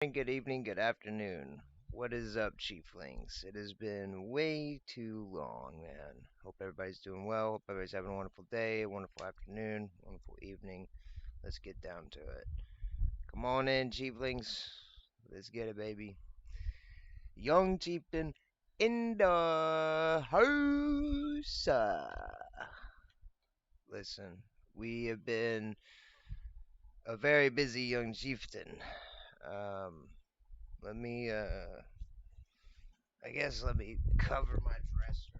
Good evening, good afternoon. What is up, Chieflings? It has been way too long, man. Hope everybody's doing well. Hope everybody's having a wonderful day, a wonderful afternoon, wonderful evening. Let's get down to it. Come on in, Chieflings. Let's get it, baby. Young Chieftain in the house. Listen, we have been a very busy young chieftain. Um, let me I guess let me cover my dresser.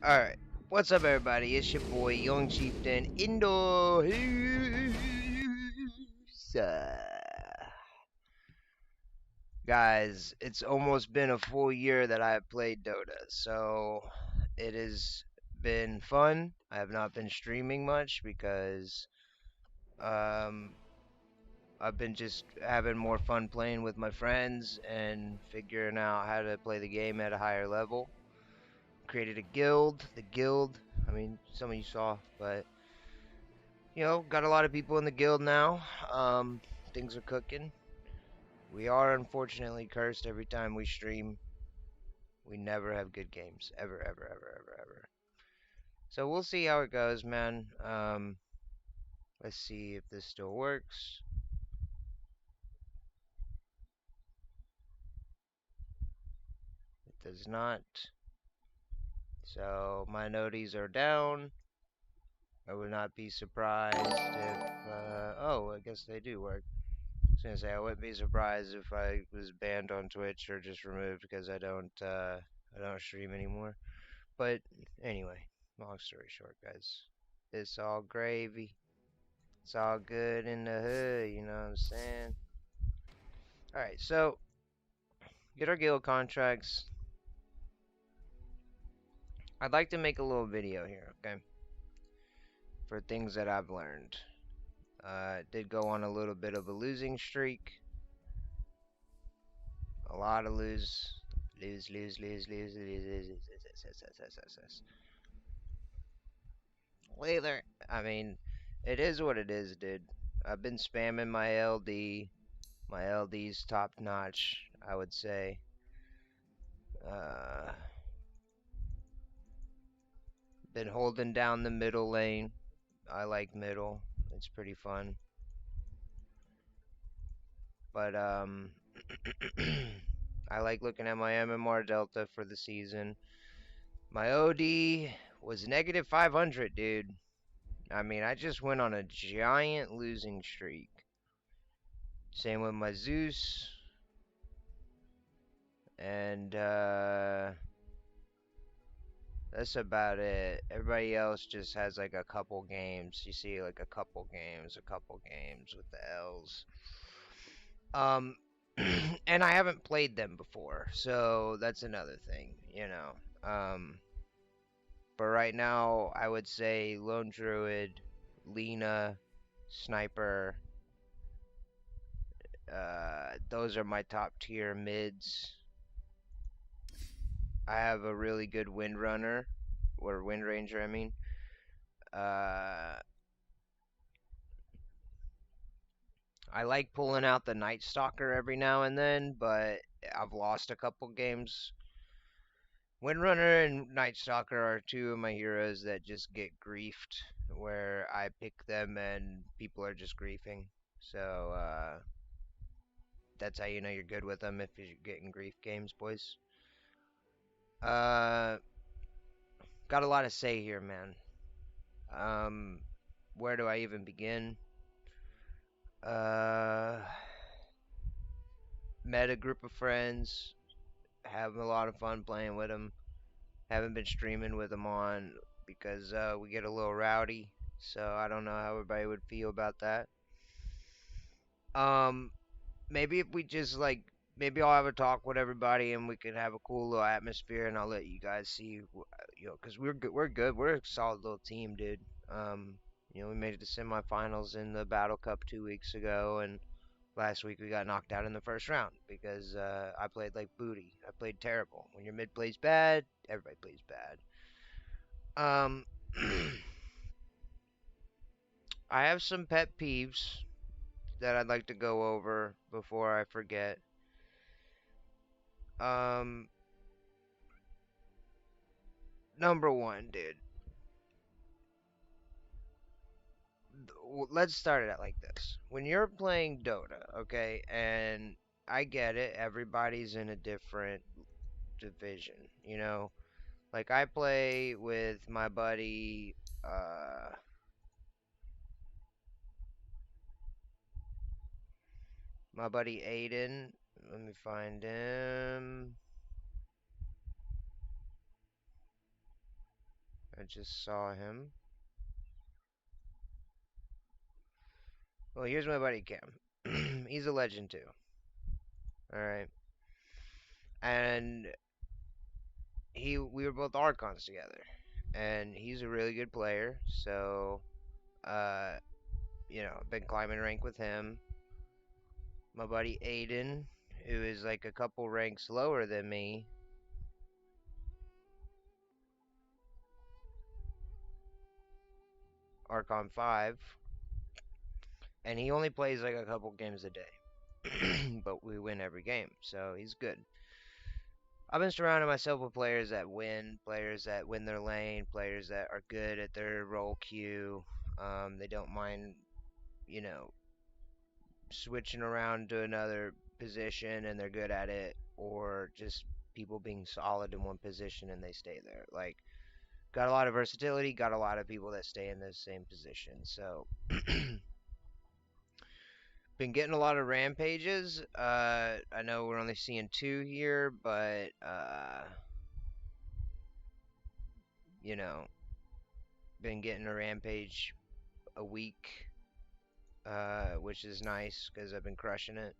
Alright, what's up, everybody? It's your boy, Young Chieftain, Indoor. Guys, it's almost been a full year that I have played Dota, so it has been fun. I have not been streaming much because um, I've been just having more fun playing with my friends and figuring out how to play the game at a higher level. Created a guild. The guild, I mean, some of you saw, but got a lot of people in the guild now. Things are cooking. We are unfortunately cursed every time we stream. We never have good games, ever, ever, ever, ever, ever. So we'll see how it goes, man. Let's see if this still works. It does not. So my noties are down. I would not be surprised if. Oh, I guess they do work. I was gonna say I wouldn't be surprised if I was banned on Twitch or just removed because I don't stream anymore. But anyway, long story short, guys, it's all gravy. It's all good in the hood. You know what I'm saying? All right, so get our guild contracts. I'd like to make a little video here, okay, for things that I've learned. Did go on a little bit of a losing streak. A lot of lose. Lather. I mean, it is what it is, dude. I've been spamming my LD. My LD's top notch, I would say. Uh, been holding down the middle lane. I like middle. It's pretty fun. But I like looking at my MMR delta for the season. My OD was negative 500, dude. I mean, I just went on a giant losing streak. Same with my Zeus. And that's about it. Everybody else just has like a couple games. You see like a couple games with the L's. Um and I haven't played them before, so that's another thing. But right now I would say Lone Druid, Lena, Sniper, those are my top tier mids. I have a really good Windrunner, or Wind Ranger, I mean. Uh, I like pulling out the Night Stalker every now and then, but I've lost a couple games. Windrunner and Night Stalker are two of my heroes that just get griefed, where I pick them and people are just griefing. So that's how you know you're good with them if you're getting grief games, boys. Uh, got a lot to say here, man. Um, where do I even begin? Uh, met a group of friends, having a lot of fun playing with them. Haven't been streaming with them on because we get a little rowdy. So I don't know how everybody would feel about that. Um, maybe if we just like maybe I'll have a talk with everybody and we can have a cool little atmosphere and I'll let you guys see cuz we're good, we're a solid little team, dude. We made it to semifinals in the Battle Cup 2 weeks ago, and last week we got knocked out in the first round because I played like booty. I played terrible. When your mid plays bad, everybody plays bad. Um I have some pet peeves that I'd like to go over before I forget. Um Number 1, dude. Let's start it out like this. When you're playing Dota, okay, and I get it, everybody's in a different division, you know? Like I play with uh my buddy Aiden. Let me find him. I just saw him. Well, here's my buddy Cam. He's a legend too. All right. And we were both Archons together. And he's a really good player, so uh been climbing rank with him. My buddy Aiden, who is like a couple ranks lower than me, Archon 5, and he only plays like a couple games a day. But we win every game, so he's good. I've been surrounding myself with players that win their lane, players that are good at their role queue. They don't mind, you know, switching around to another position and they're good at it, or just people being solid in one position and they stay there. Like, got a lot of versatility, got a lot of people that stay in the same position. So, been getting a lot of rampages. I know we're only seeing two here, but you know, been getting a rampage a week, which is nice because I've been crushing it.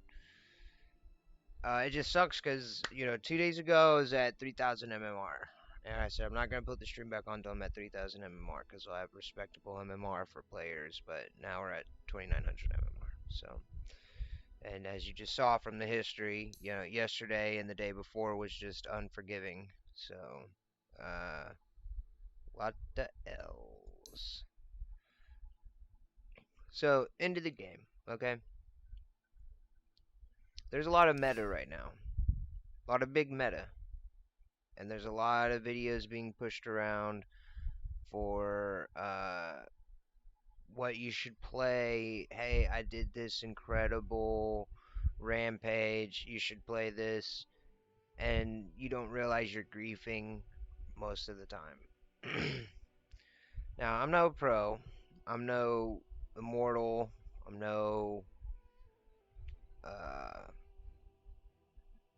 It just sucks because 2 days ago I was at 3,000 MMR, and I said I'm not gonna put the stream back on until I'm at 3,000 MMR because I'll have respectable MMR for players. But now we're at 2,900 MMR. So, and as you just saw from the history, yesterday and the day before was just unforgiving. So, what the else? So into the game, okay? There's a lot of meta right now, a lot of big meta, and there's a lot of videos being pushed around for what you should play. Hey, I did this incredible rampage. You should play this, and you don't realize you're griefing most of the time. Now, I'm no pro. I'm no immortal. I'm no uh,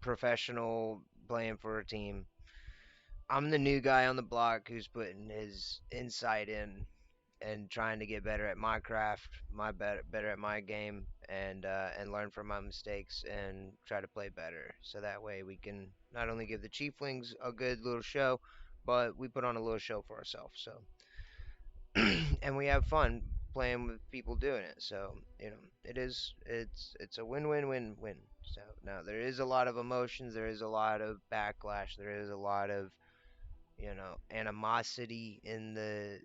professional playing for a team. I'm the new guy on the block who's putting his insight in and trying to get better at my craft, better at my game, and learn from my mistakes and try to play better. So that way we can not only give the Chieflings a good little show, but we put on a little show for ourselves. So and we have fun playing with people doing it. So it's a win-win-win-win. So now there is a lot of emotions, there is a lot of backlash, there is a lot of animosity in the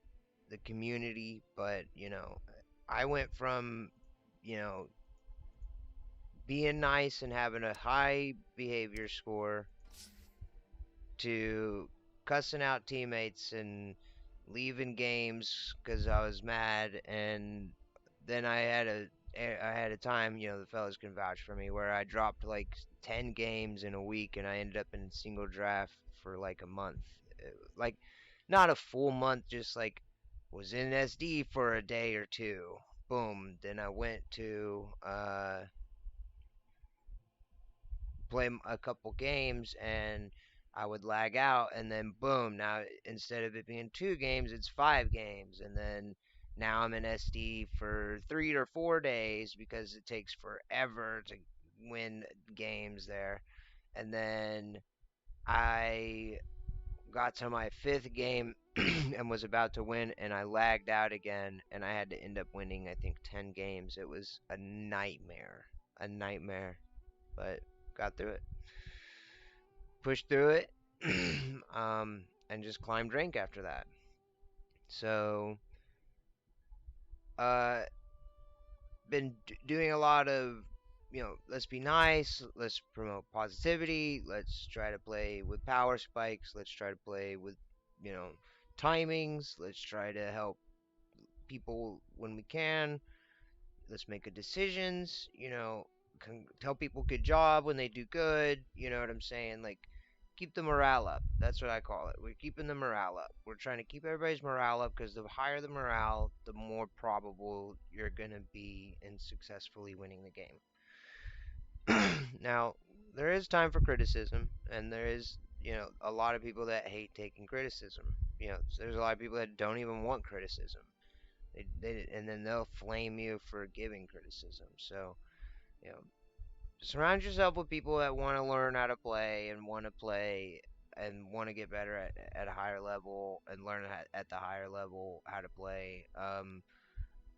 community, but I went from you know being nice and having a high behavior score to cussing out teammates and leaving games because I was mad, and then I had a time, the fellas can vouch for me, where I dropped like 10 games in a week and I ended up in single draft for like a month. Like, not a full month, just like was in SD for a day or two. Boom. Then I went to play a couple games and I would lag out, and then boom, now instead of it being 2 games, it's 5 games, and then Now I'm in SD for 3 or 4 days because it takes forever to win games there. And then I got to my fifth game and was about to win, and I lagged out again, and I had to end up winning, I think, 10 games. It was a nightmare. A nightmare. But got through it. Pushed through it. And just climbed rank after that. So, uh, been doing a lot of, let's be nice, let's promote positivity, let's try to play with power spikes, let's try to play with, you know, timings, let's try to help people when we can, let's make good decisions, tell people good job when they do good, you know what I'm saying? Like, keep the morale up. That's what I call it. We're keeping the morale up. We're trying to keep everybody's morale up because the higher the morale, the more probable you're going to be in successfully winning the game. Now, there is time for criticism, and there is, a lot of people that hate taking criticism. So there's a lot of people that don't even want criticism. And then they'll flame you for giving criticism. So, you know, surround yourself with people that want to learn how to play and want to play and want to get better at a higher level and learn at the higher level how to play.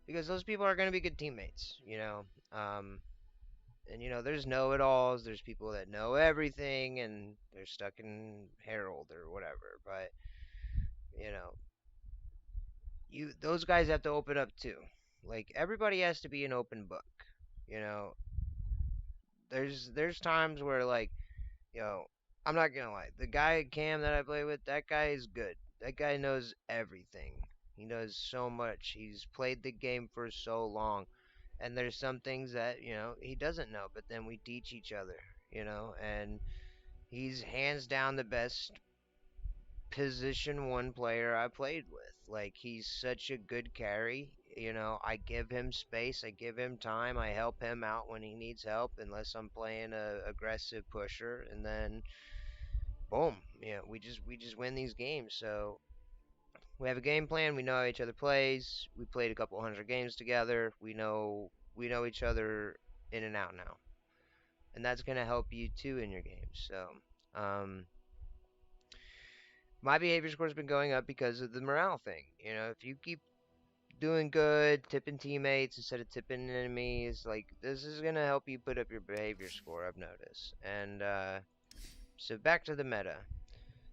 Because those people are going to be good teammates. Um, and there's know-it-alls. There's people that know everything and they're stuck in Herald or whatever. But you know, those guys have to open up too. Like everybody has to be an open book. You know, there's times where like yo, I'm not gonna lie. The guy Cam that I play with, that guy is good. That guy knows everything. He knows so much. He's played the game for so long. And there's some things that, he doesn't know, but then we teach each other. And he's hands down the best position one player I played with. Like he's such a good carry. I give him space, I give him time, I help him out when he needs help, unless I'm playing a aggressive pusher, and then boom, we just win these games. So we have a game plan. We know how each other plays. We played a couple hundred games together. We know each other in and out now, and that's gonna help you too in your games. So my behavior score's been going up because of the morale thing. If you keep doing good, tipping teammates instead of tipping enemies, like this is gonna help you put up your behavior score. I've noticed. And so back to the meta.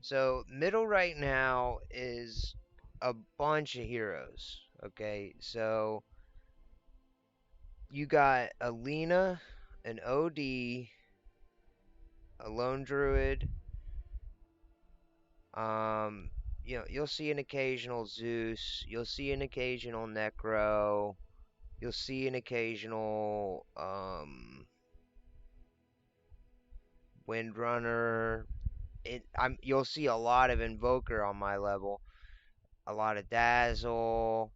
So middle right now is a bunch of heroes. Okay, so you got Alina, an OD, a lone druid. You'll see an occasional Zeus. You'll see an occasional Necro. You'll see an occasional Windrunner. You'll see a lot of Invoker on my level. A lot of Dazzle,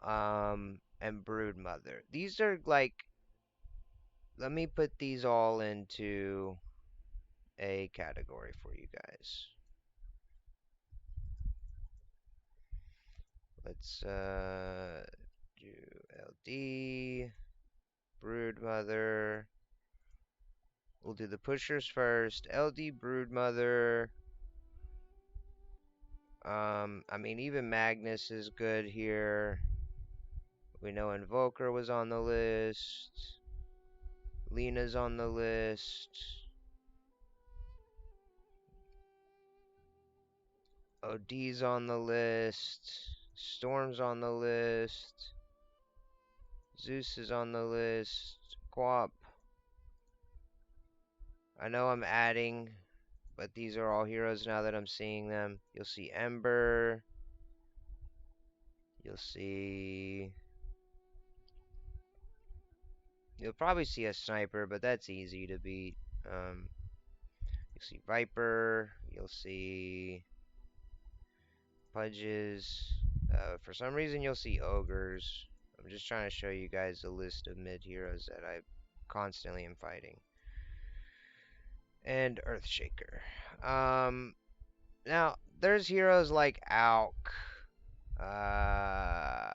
and Broodmother. These are like, let me put these all into a category for you guys. Let's do LD, Broodmother. We'll do the pushers first. LD, Broodmother. I mean, even Magnus is good here. We know Invoker was on the list. Lena's on the list. OD's on the list. Storm's on the list. Zeus is on the list. Guap. I know I'm adding, but these are all heroes now that I'm seeing them. You'll see Ember. You'll see... You'll probably see a Sniper, but that's easy to beat. You'll see Viper. You'll see Pudges. For some reason, you'll see Ogres. I'm just trying to show you guys a list of mid heroes that I constantly am fighting. And Earthshaker. Now, there's heroes like Auk. Uh,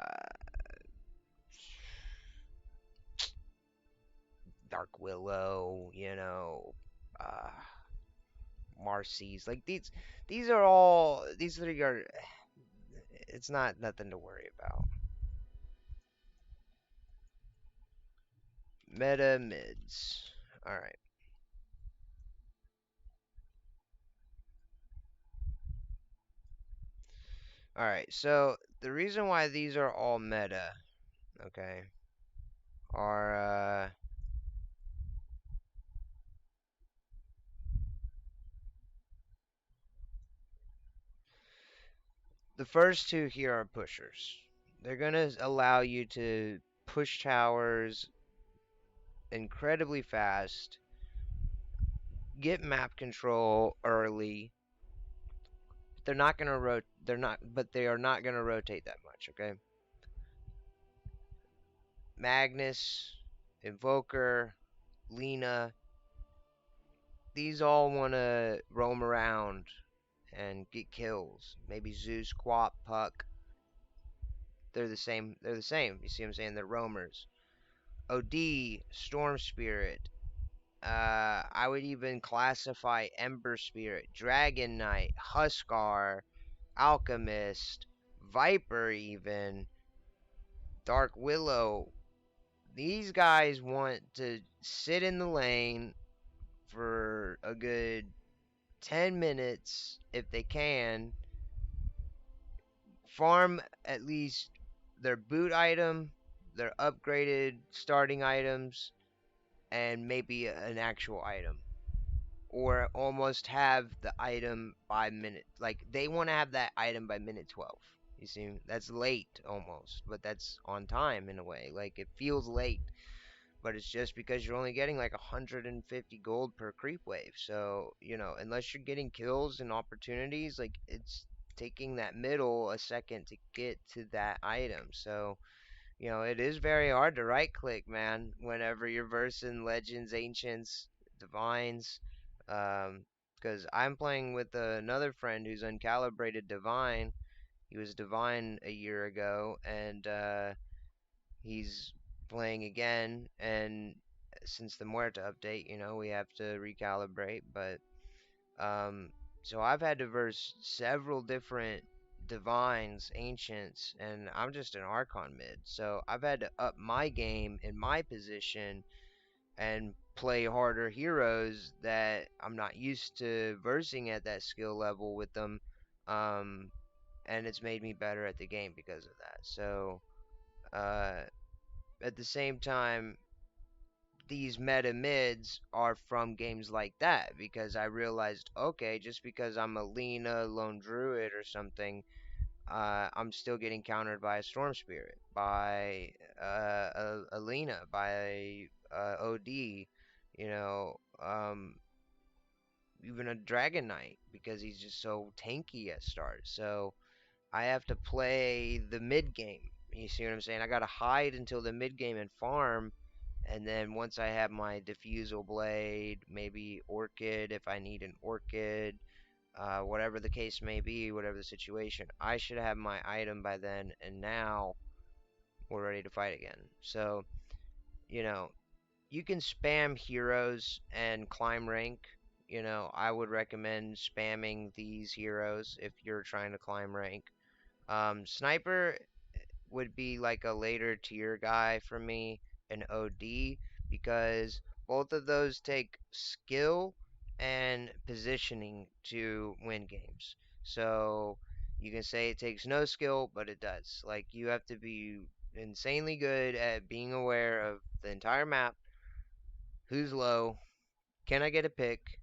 Dark Willow, uh, Marcy's. Like these are all these three are. It's not nothing to worry about. Meta mids. All right. All right. So the reason why these are all meta, okay, are the first two here are pushers. They're gonna allow you to push towers incredibly fast, get map control early. They're not gonna They're not, but they are not gonna rotate that much. Okay. Magnus, Invoker, Lena, these all want to roam around and get kills. Maybe Zeus, Quap, Puck. They're the same. They're the same. You see what I'm saying? They're roamers. OD, Storm Spirit. I would even classify Ember Spirit, Dragon Knight, Huskar, Alchemist, Viper, even Dark Willow. These guys want to sit in the lane for a good 10 minutes if they can, farm at least their boot item, their upgraded starting items, and maybe an actual item. Or almost have the item by minute. Like, they want to have that item by minute 12. You see, that's late almost, but that's on time in a way. Like, it feels late, but it's just because you're only getting like 150 gold per creep wave. So, unless you're getting kills and opportunities, like it's taking that middle a second to get to that item. So, it is very hard to right click, man, whenever you're versing legends, ancients, divines. Because I'm playing with another friend who's uncalibrated divine. He was divine a year ago, and he's playing again, and since the Muerta update, we have to recalibrate. But um, so I've had to verse several different divines, ancients, and I'm just an Archon mid. So I've had to up my game in my position and play harder heroes that I'm not used to versing at that skill level with them. Um, and it's made me better at the game because of that. So uh, at the same time, these meta mids are from games like that because I realized, okay, just because I'm a Lena lone druid or something, I'm still getting countered by a storm spirit, by a Lena, by OD, you know, um, even a Dragon Knight because he's just so tanky at start. So I have to play the mid game. You see what I'm saying? I gotta hide until the mid game and farm, and then once I have my diffusal blade, maybe orchid if I need an orchid, whatever the case may be, whatever the situation, I should have my item by then. And now we're ready to fight again. So you know, you can spam heroes and climb rank. I would recommend spamming these heroes if you're trying to climb rank. Sniper would be like a later tier guy for me, an OD, because both of those take skill and positioning to win games. So you can say it takes no skill, but it does. Like, you have to be insanely good at being aware of the entire map, who's low, can I get a pick,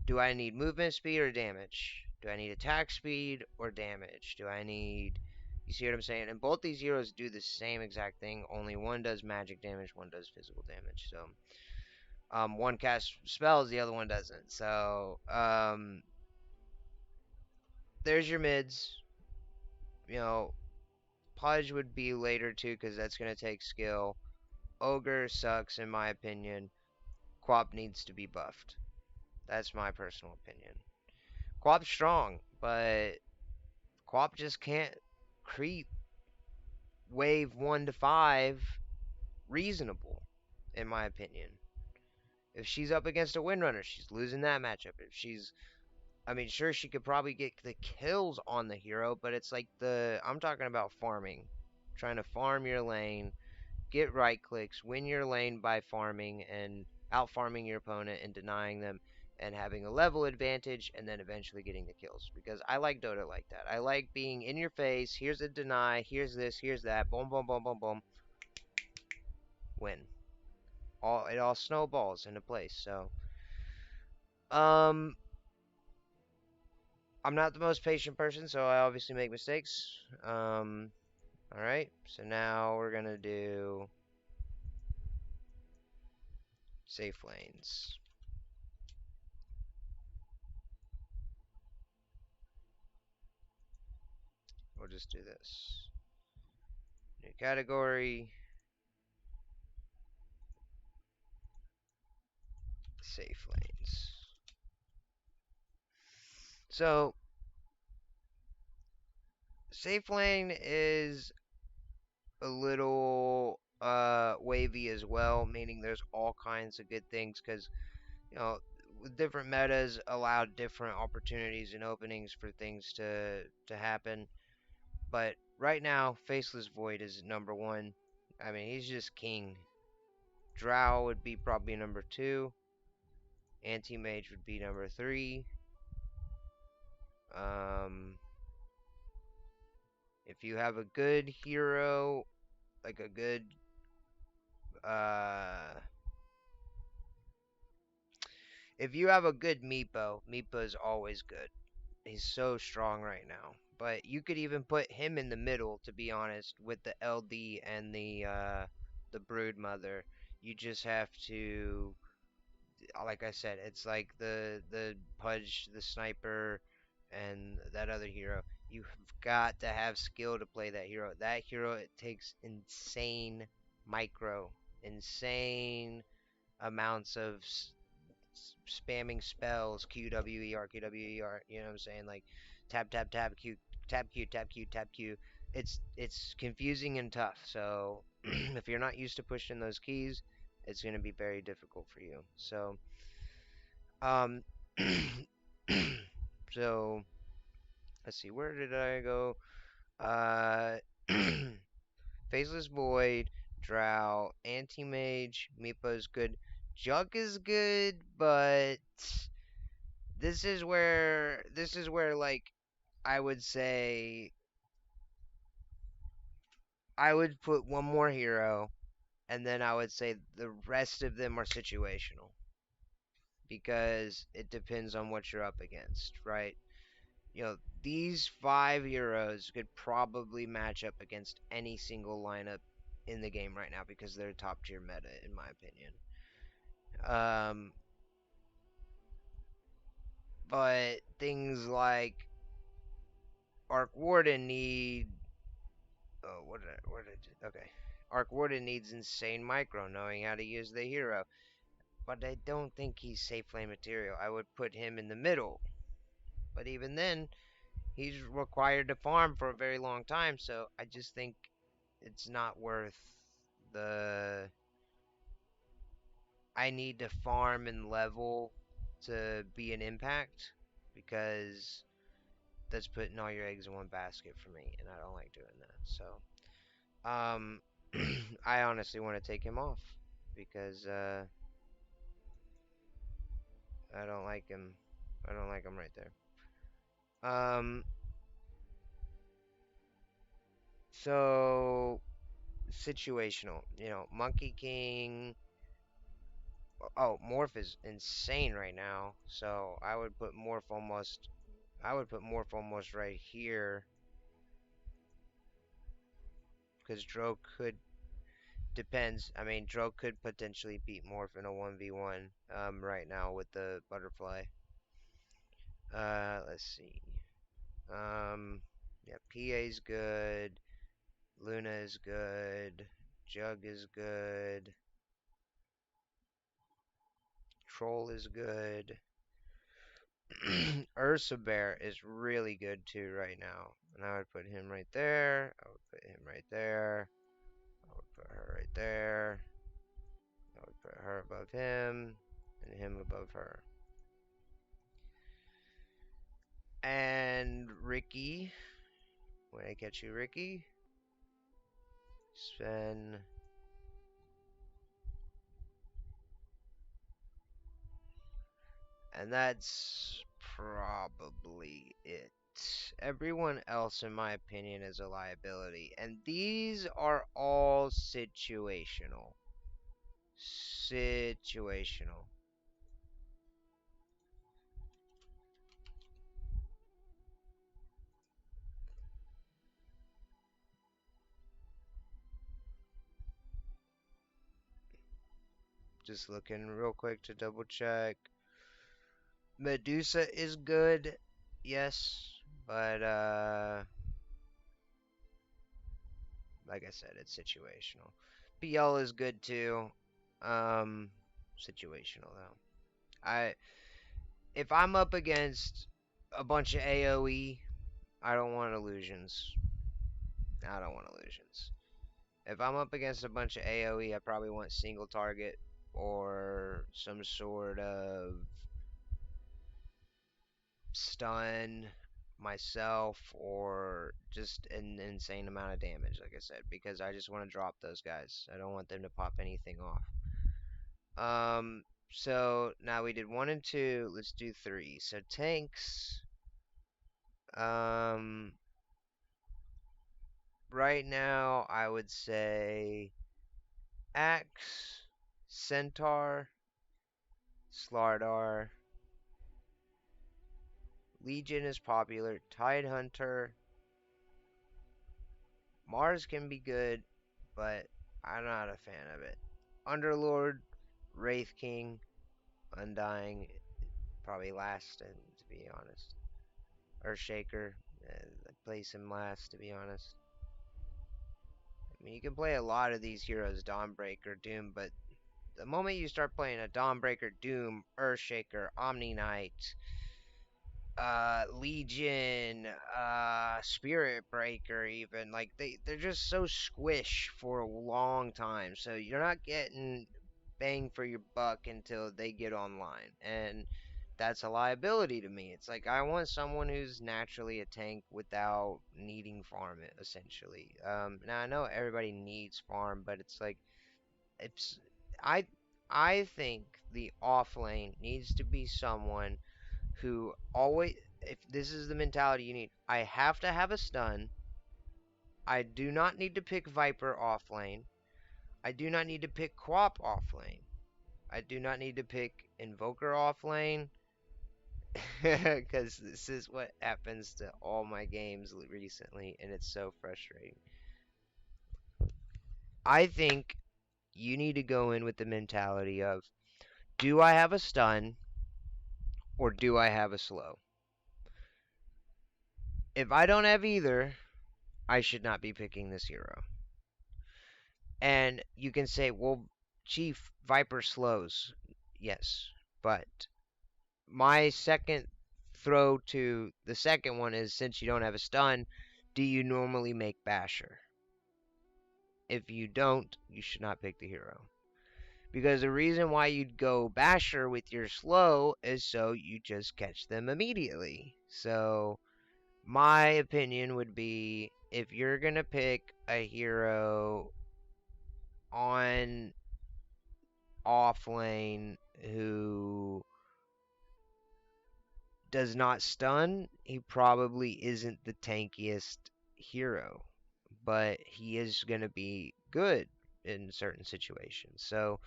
do I need movement speed or damage? Do I need attack speed or damage? Do I need. You see what I'm saying? And both these heroes do the same exact thing, only one does magic damage, one does physical damage. So, one casts spells, the other one doesn't. So, there's your mids. You know, Pudge would be later too, because that's going to take skill. Ogre sucks, in my opinion. Quap needs to be buffed. That's my personal opinion. Quap's strong, but Quap just can't creep wave 1 to 5 reasonable. in my opinion. If she's up against a Windrunner, she's losing that matchup. If she's, I mean, sure, she could probably get the kills on the hero, but it's like I'm talking about farming. Trying to farm your lane, get right clicks, win your lane by farming and out farming your opponent and denying them and having a level advantage and then eventually getting the kills. Because I like Dota like that. I like being in your face, here's a deny, here's this, here's that, boom, boom, boom, boom, boom, win. It all snowballs into place. So, um, I'm not the most patient person, so I obviously make mistakes. All right. So now we're gonna do safe lanes. We'll just do this. New category, safe lanes. So, safe lane is a little wavy as well, meaning there's all kinds of good things because you know different metas allow different opportunities and openings for things to happen. But right now, Faceless Void is number one. I mean, he's just king. Drow would be probably number two. Anti Mage would be number three. Um, if you have a good hero, like a good uh, if you have a good Meepo, Meepo is always good. He's so strong right now. But you could even put him in the middle, to be honest, with the LD and the Brood Mother. You just have to, like I said, it's like the Pudge, the Sniper, and that other hero. You've got to have skill to play that hero. That hero, it takes insane micro, insane amounts of spamming spells, QWER, QWER. You know what I'm saying? Like tab tab tab Q, tab Q, tab Q, tab Q. It's confusing and tough. So if you're not used to pushing those keys, it's going to be very difficult for you. So um so let's see, where did I go? Uh Faceless Void, Drow, Anti-Mage, Meepo is good. Jug is good, but this is where like I would say I would put one more hero and then I would say the rest of them are situational because it depends on what you're up against, right? You know, these five heroes could probably match up against any single lineup in the game right now because they're top tier meta in my opinion. Um, but things like Arc Warden need. Oh, okay. Arc Warden needs insane micro, knowing how to use the hero. But I don't think he's safe lane material. I would put him in the middle. But even then, he's required to farm for a very long time, so I just think it's not worth the. I need to farm and level to be an impact because that's putting all your eggs in one basket for me, and I don't like doing that. So, I honestly want to take him off because I don't like him. I don't like him right there. Um, so situational. You know, Monkey King. Oh, Morph is insane right now. So I would put Morph almost. I would put Morph almost right here because Dro could. Depends. I mean, Dro could potentially beat Morph in a 1v1 right now with the butterfly. Let's see. Yeah, PA's good. Luna is good. Jug is good. Troll is good. Ursa Bear is really good too right now. And I would put him right there. I would put him right there. I would put her right there. above him, and him above her. And Ricky, when I catch you, Ricky, spend. And that's probably it. Everyone else, in my opinion, is a liability. And these are all situational. Situational. Just looking real quick to double check. Medusa is good, yes, but like I said, it's situational. PL is good too. Um, situational though. I if I'm up against a bunch of AoE, I don't want illusions. I don't want illusions. If I'm up against a bunch of AoE, I probably want single target or some sort of stun myself or just an insane amount of damage, like I said, because I just want to drop those guys. I don't want them to pop anything off. So now we did 1 and 2. Let's do 3. So tanks. Um, right now I would say Axe, Centaur, Slardar. Legion is popular. Tidehunter. Mars can be good, but I'm not a fan of it. Underlord, Wraith King, Undying, probably last, and to be honest. Earthshaker, place him last, to be honest. I mean, you can play a lot of these heroes, Dawnbreaker, Doom, but the moment you start playing a Dawnbreaker, Doom, Earthshaker, Omni Knight, Legion, Spirit Breaker, even like they're just so squish for a long time. So you're not getting bang for your buck until they get online, and that's a liability to me. It's like I want someone who's naturally a tank without needing farm it, essentially. Now I know everybody needs farm, but it's like it's I I think the off lane needs to be someone who always, if this is the mentality you need, I have to have a stun. I do not need to pick Viper off lane. I do not need to pick Quap off lane. I do not need to pick Invoker off lane. Because this is what happens to all my games recently, and it's so frustrating. I think you need to go in with the mentality of, do I have a stun or do I have a slow? If I don't have either, I should not be picking this hero. And you can say, well, Chief, Viper slows. Yes. But my second throw to the second one is, since you don't have a stun, do you normally make Basher? If you don't, you should not pick the hero. Because the reason why you'd go Basher with your slow is so you just catch them immediately. So my opinion would be, if you're going to pick a hero on off lane who does not stun, he probably isn't the tankiest hero, but he is going to be good in certain situations. So,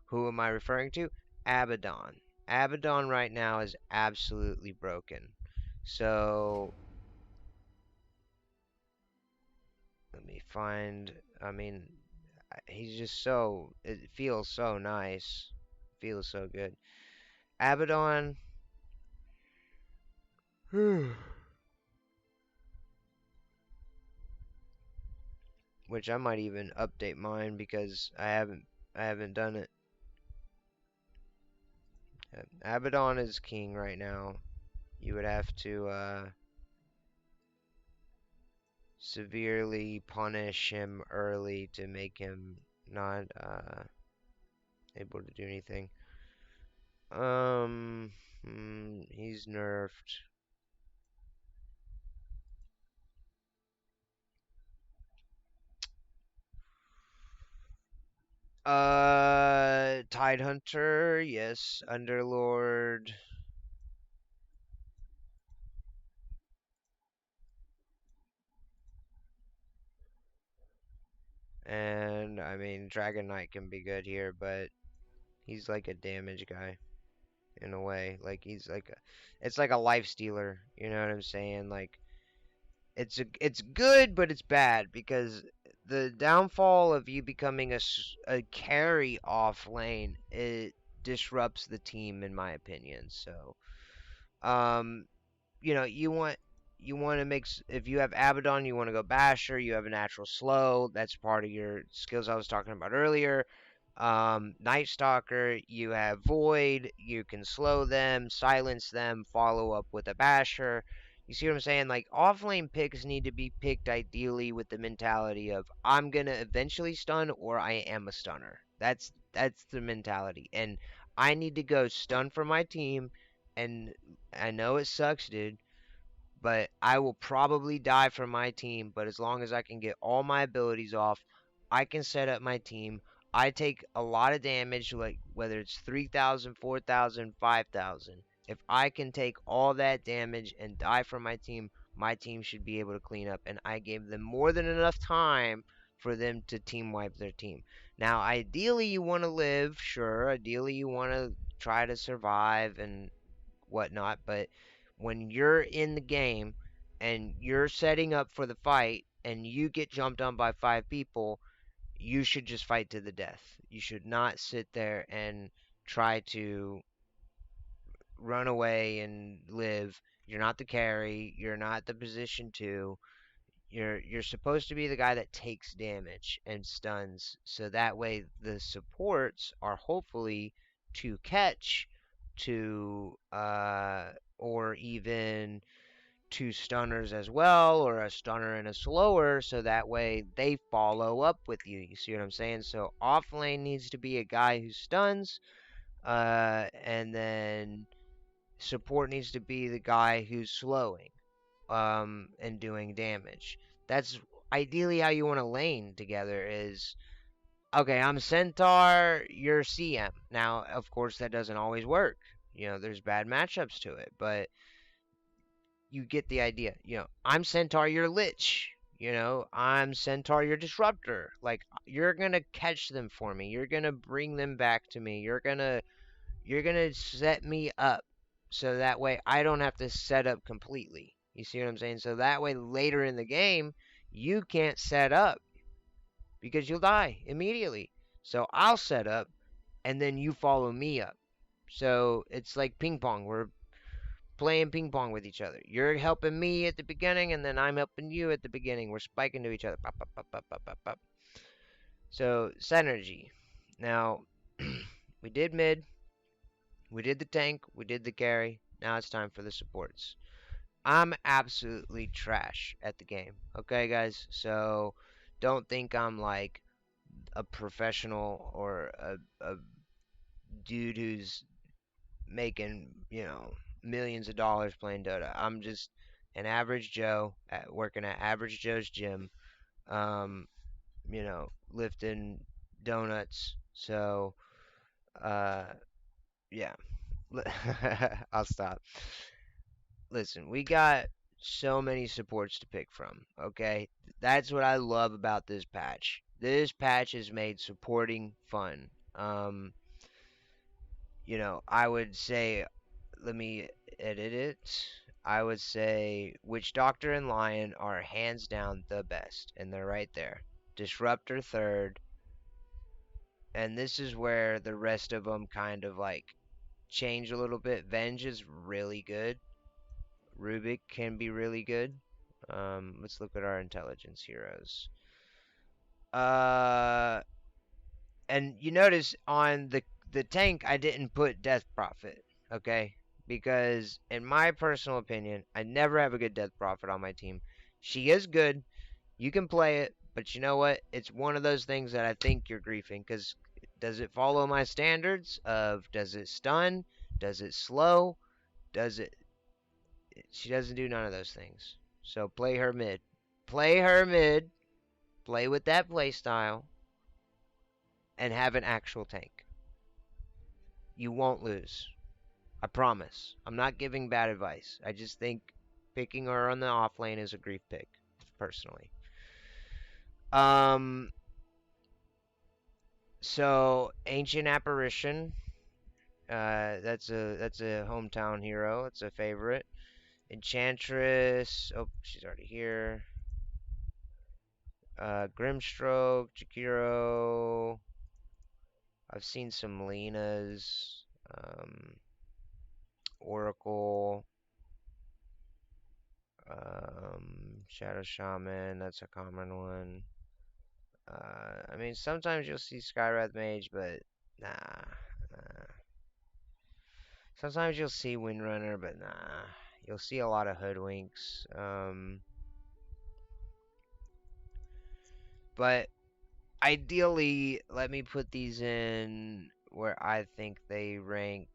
who am I referring to? Abaddon. Abaddon right now is absolutely broken. So, let me find. I mean, he's just so. It feels so nice. Feels so good. Abaddon. Which I might even update mine because I haven't done it. Abaddon is king right now. You would have to severely punish him early to make him not able to do anything. He's nerfed. Tidehunter, yes. Underlord. And, I mean, Dragon Knight can be good here, but he's like a damage guy in a way. Like, he's like it's like a life stealer. You know what I'm saying? Like, it's good, but it's bad because the downfall of you becoming a carry off lane, it disrupts the team in my opinion. So, um, you want to if you have Abaddon, you want to go Basher. You have a natural slow. That's part of your skills I was talking about earlier. Night Stalker, you have Void. You can slow them, silence them, follow up with a Basher. You see what I'm saying? Like offlane picks need to be picked ideally with the mentality of I'm gonna eventually stun or I am a stunner. That's the mentality, and I need to go stun for my team. And I know it sucks, dude, but I will probably die for my team. But as long as I can get all my abilities off, I can set up my team. I take a lot of damage, like whether it's 3,000, 4,000, 5,000. If I can take all that damage and die for my team should be able to clean up. And I gave them more than enough time for them to team wipe their team. Now, ideally, you want to live, sure. Ideally, you want to try to survive and whatnot. But when you're in the game and you're setting up for the fight and you get jumped on by 5 people, you should just fight to the death. You should not sit there and try to run away and live. You're not the carry. You're not the position two. You're supposed to be the guy that takes damage and stuns, so that way the supports are hopefully to catch, to or even two stunners as well, or a stunner and a slower, so that way they follow up with you. You see what I'm saying? So off lane needs to be a guy who stuns, and then support needs to be the guy who's slowing, and doing damage. That's ideally how you want to lane together. Is okay, I'm Centaur, you're CM. Now, of course, that doesn't always work. There's bad matchups to it, but you get the idea. I'm Centaur, you're Lich. I'm Centaur, you're Disruptor. Like, you're gonna catch them for me. You're gonna bring them back to me. You're gonna set me up so that way I don't have to set up completely. You see what I'm saying? So that way later in the game, you can't set up because you'll die immediately. So I'll set up and then you follow me up. So it's like ping pong. We're playing ping pong with each other. You're helping me at the beginning, and then I'm helping you at the beginning. We're spiking to each other. Pop, pop, pop, pop, pop, pop, pop. So, synergy. Now, we did mid, we did the tank, we did the carry. Now it's time for the supports. I'm absolutely trash at the game. Okay, guys? So, don't think I'm like a professional or a dude who's making, millions of dollars playing Dota. I'm just an average Joe working at Average Joe's gym, lifting donuts. So, uh, yeah, I'll stop. Listen, we got so many supports to pick from, okay? That's what I love about this patch. This patch has made supporting fun. I would say, let me edit it. I would say Witch Doctor and Lion are hands down the best, and they're right there. Disruptor third, and this is where the rest of them kind of like change a little bit. Venge is really good. Rubik can be really good. Let's look at our intelligence heroes. Uh, and you notice on the tank, I didn't put Death Prophet, okay? Because in my personal opinion, I never have a good Death Prophet on my team. She is good. You can play it, but you know what? It's one of those things that I think you're griefing because Does it follow my standards of does it stun? Does it slow? Does it She doesn't do none of those things. So play her mid. Play her mid, play with that play style, and have an actual tank. You won't lose. I promise. I'm not giving bad advice. I just think picking her on the off lane is a grief pick, personally. Um, so Ancient Apparition, that's a hometown hero. It's a favorite. Enchantress. Oh, she's already here. Grimstroke, Jakiro. I've seen some Lenas. Oracle. Shadow Shaman. That's a common one. I mean, sometimes you'll see Skywrath Mage, but nah. Nah. Sometimes you'll see Windrunner, but nah. You'll see a lot of Hoodwinks. But ideally, let me put these in where I think they rank.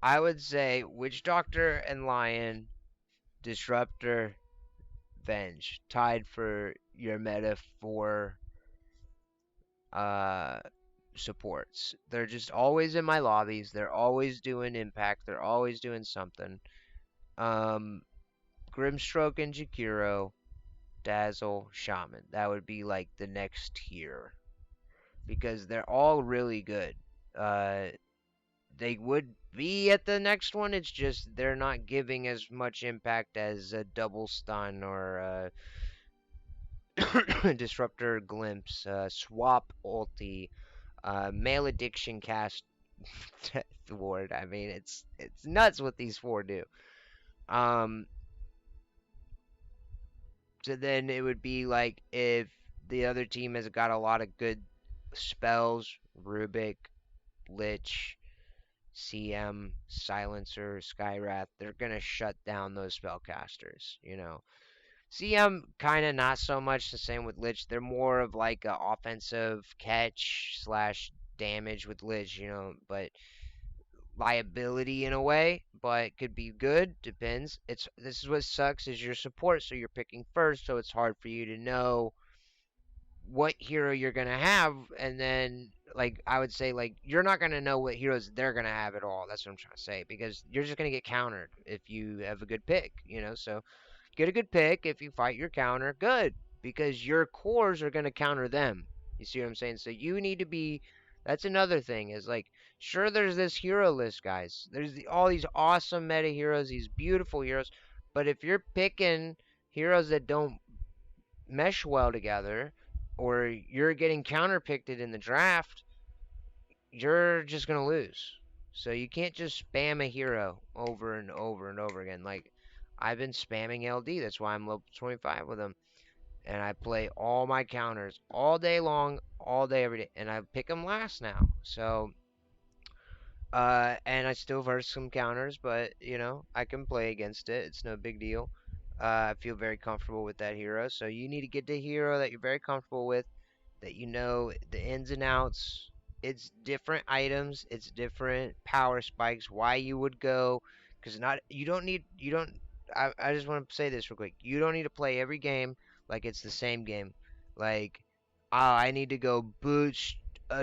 I would say Witch Doctor and Lion, Disruptor, Venge, tied for your meta for uh supports. They're just always in my lobbies. They're always doing impact. They're always doing something. Um, Grimstroke and Jakiro, Dazzle, Shaman. That would be like the next tier because they're all really good. Uh, they would be at the next one. It's just they're not giving as much impact as a double stun or disruptor glimpse, swap ulti, malediction cast Death Ward. I mean, it's nuts what these four do. Um, so then it would be like if the other team has got a lot of good spells, Rubik, Lich, CM, Silencer, Skywrath, they're gonna shut down those spellcasters, you know. CM kind of not so much the same with Lich. They're more of like a offensive catch slash damage with Lich, you know, but liability in a way, but could be good. Depends. It's This is what sucks is your support, so you're picking first, so it's hard for you to know what hero you're gonna have, and then like I would say like you're not gonna know what heroes they're gonna have at all. That's what I'm trying to say because you're just gonna get countered if you have a good pick, you know. So get a good pick. If you fight your counter, good because your cores are gonna counter them. You see what I'm saying? So you need to be. That's another thing is like sure there's this hero list, guys. There's all these awesome meta heroes, these beautiful heroes, but if you're picking heroes that don't mesh well together, or you're getting counterpicked in the draft, you're just gonna lose. So you can't just spam a hero over and over and over again. Like I've been spamming LD. That's why I'm level 25 with him, and I play all my counters all day long, all day every day, and I pick them last now. So and I still verse some counters, but you know I can play against it. It's no big deal. I feel very comfortable with that hero. So you need to get the hero that you're very comfortable with, that you know the ins and outs. It's different items. It's different power spikes. Why you would go? Because not you don't need you don't. I just want to say this real quick. You don't need to play every game like it's the same game. Like, oh, I need to go boost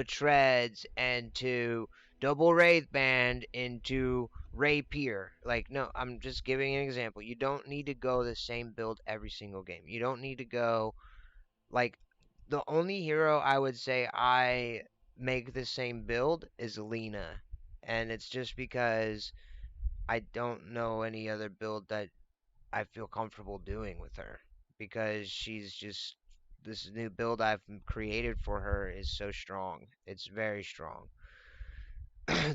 treads and to double Wraith Band into Rapier. Like, no, I'm just giving an example. You don't need to go the same build every single game. You don't need to go, like, the only hero I would say I make the same build is Lena. And it's just because I don't know any other build that I feel comfortable doing with her. Because she's just, this new build I've created for her is so strong. It's very strong.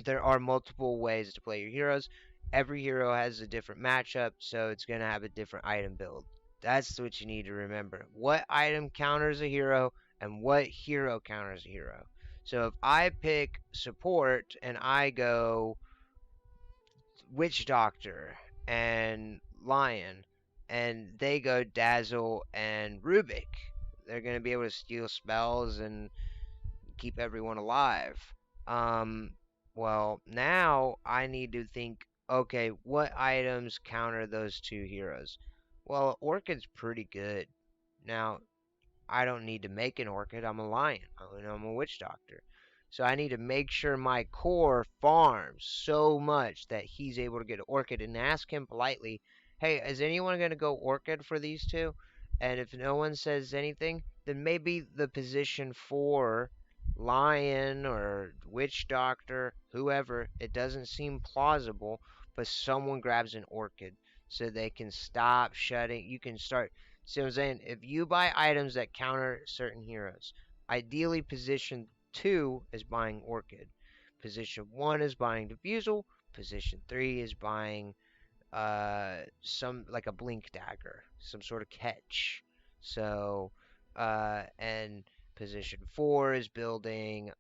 There are multiple ways to play your heroes. Every hero has a different matchup, so it's going to have a different item build. That's what you need to remember. What item counters a hero and what hero counters a hero. So if I pick support and I go Witch Doctor and Lion, and they go Dazzle and Rubik, they're going to be able to steal spells and keep everyone alive. Um, well, now I need to think, okay, what items counter those two heroes? Well, Orchid's pretty good. Now, I don't need to make an Orchid. I'm a Lion. I'm a Witch Doctor. So I need to make sure my core farms so much that he's able to get an Orchid and ask him politely, hey, is anyone going to go Orchid for these two? And if no one says anything, then maybe the position for Lion or Witch Doctor, whoever, it doesn't seem plausible, but someone grabs an Orchid so they can stop shutting. You can start. See what I'm saying? If you buy items that counter certain heroes, ideally position 2 is buying Orchid. Position 1 is buying Diffusal. Position 3 is buying some like a Blink Dagger, some sort of catch. So and position 4 is building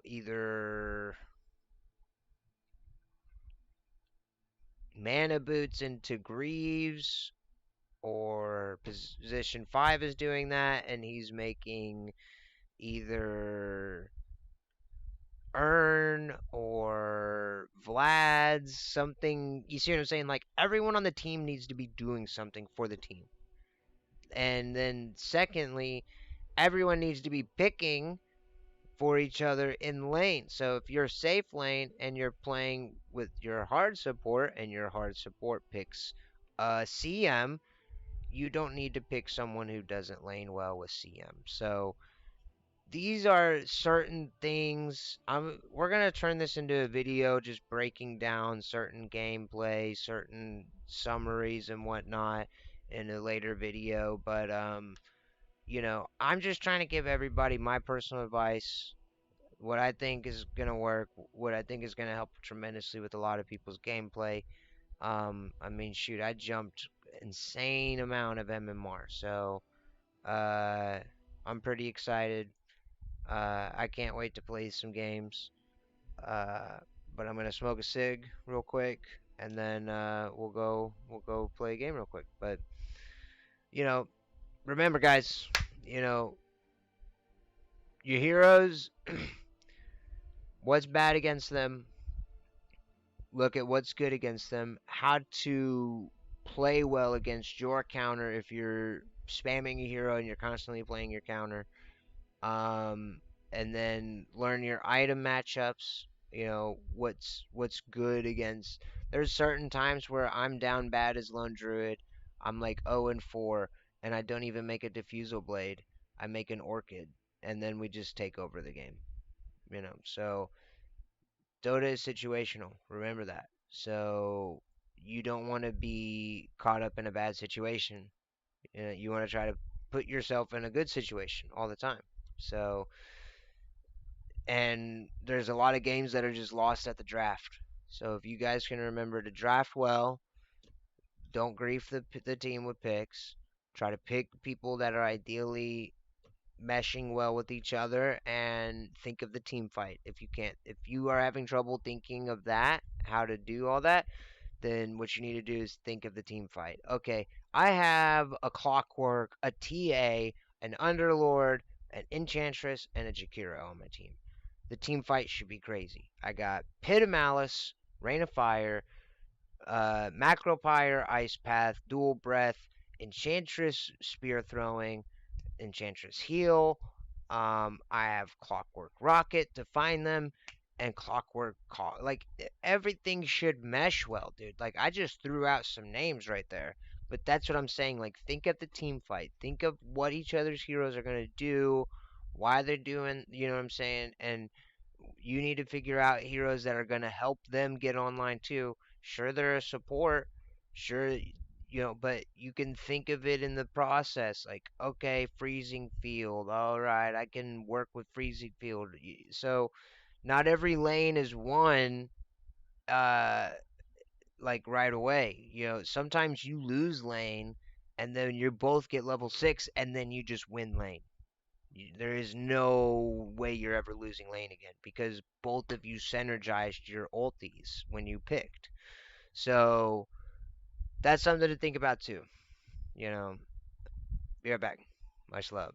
either mana boots into Greaves, or position 5 is doing that and he's making either Earn or Vlad's something. You see what I'm saying? Like everyone on the team needs to be doing something for the team. And then secondly, everyone needs to be picking for each other in lane. So if you're safe lane and you're playing with your hard support and your hard support picks CM, you don't need to pick someone who doesn't lane well with CM. So these are certain things. We're gonna turn this into a video, just breaking down certain gameplay, certain summaries and whatnot in a later video. But I'm just trying to give everybody my personal advice, what I think is gonna work, what I think is gonna help tremendously with a lot of people's gameplay. I mean, shoot, I jumped insane amount of MMR, so uh, I'm pretty excited. I can't wait to play some games. Uh, but I'm gonna smoke a cig real quick, and then we'll go play a game real quick. But you know, remember, guys, you know your heroes. What's bad against them? Look at what's good against them. How to play well against your counter if you're spamming a hero and you're constantly playing your counter. um, and then learn your item matchups. What's good against. There's certain times where I'm down bad as lone druid. I'm like 0-4, and I don't even make a diffusal blade. I make an orchid, and then we just take over the game. So Dota is situational. Remember that. So you don't want to be caught up in a bad situation. You want to try to put yourself in a good situation all the time. So and there's a lot of games that are just lost at the draft. So if you guys can remember to draft well, don't grief the team with picks. Try to pick people that are ideally meshing well with each other, and think of the team fight. If you are having trouble thinking of that, how to do all that, then what you need to do is think of the team fight. Okay, I have a Clockwork, a TA, an Underlord, an Enchantress, and a Jakiro on my team. The team fight should be crazy. I got Pit of Malice, Rain of Fire, Macropyre, Ice Path, Dual Breath, Enchantress, Spear Throwing, Enchantress Heal. I have Clockwork Rocket to find them, and Clockwork Call. Like everything should mesh well, dude. Like I just threw out some names right there, but that's what I'm saying. Like think of the team fight. Think of what each other's heroes are gonna do, why they're doing. You know what I'm saying? And you need to figure out heroes that are gonna help them get online too. Sure, they're a support. Sure, but you can think of it in the process. Like, okay, freezing field. All right, I can work with freezing field. So not every lane is won uh like right away. Sometimes you lose lane and then you both get level 6 and then you just win lane. There is no way you're ever losing lane again because both of you synergized your ulties when you picked. So that's something to think about too. You know, be right back. Much love.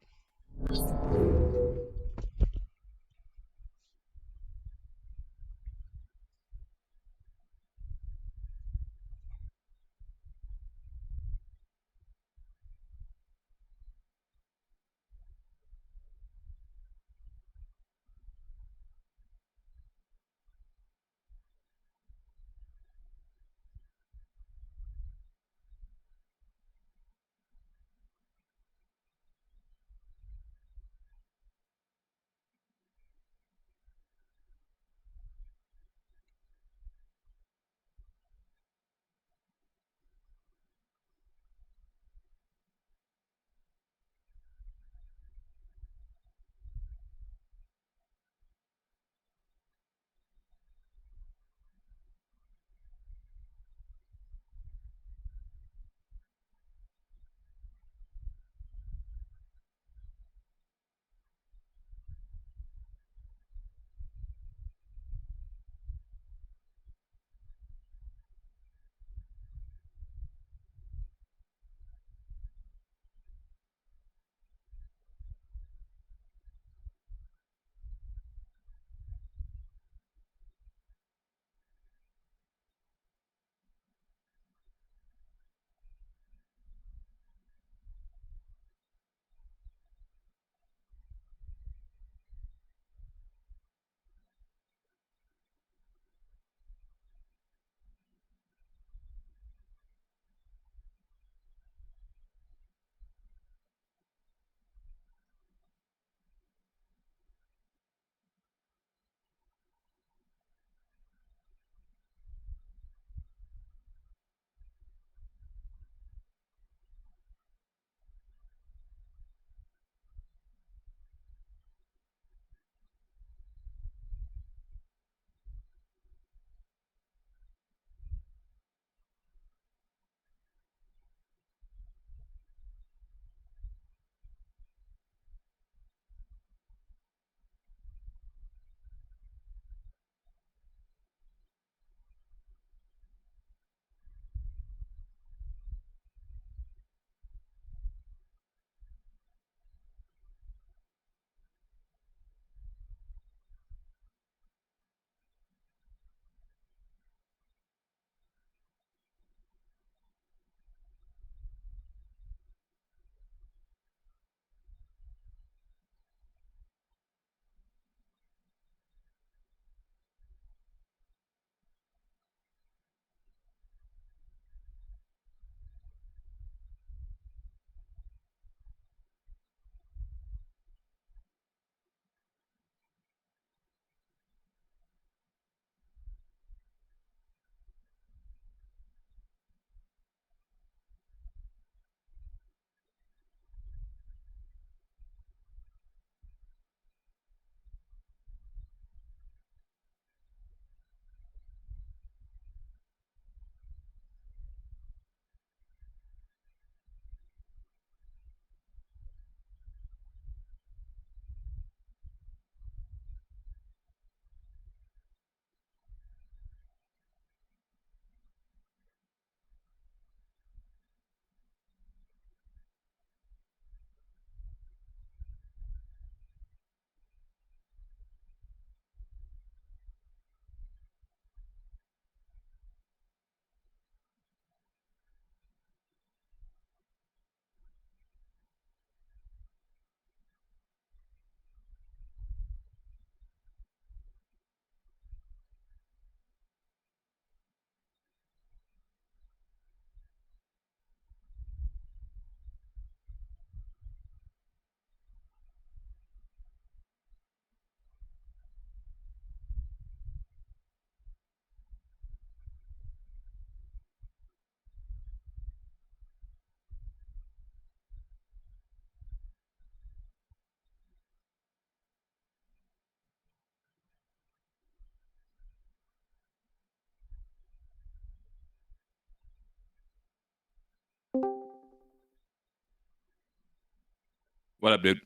What up, dude?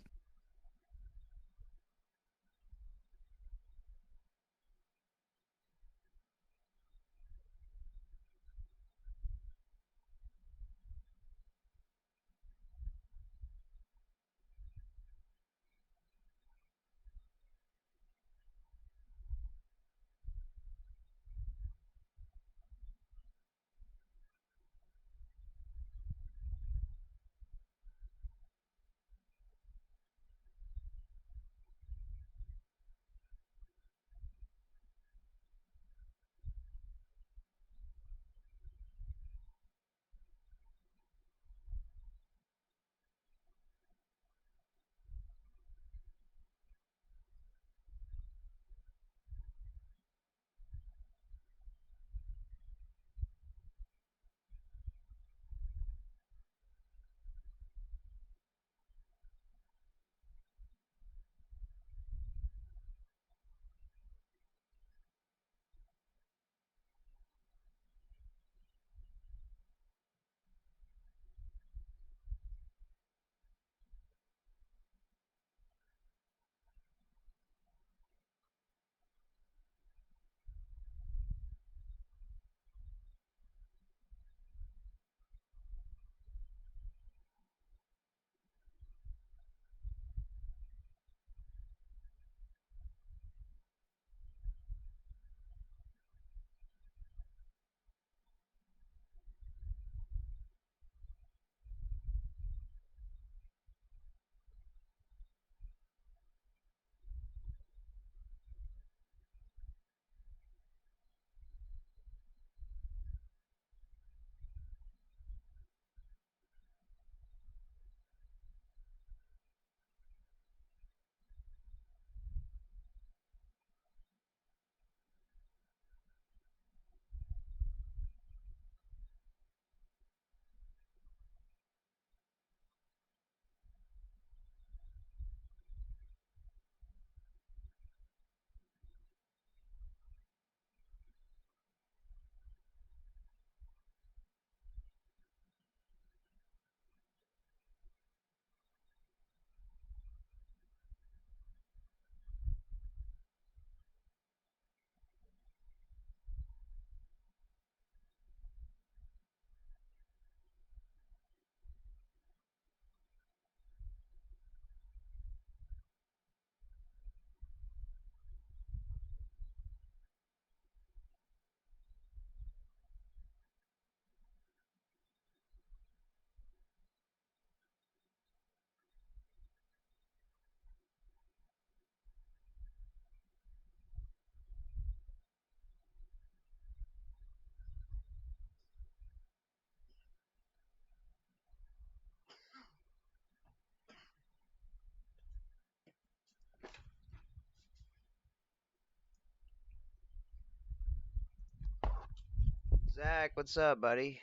Zach, what's up, buddy?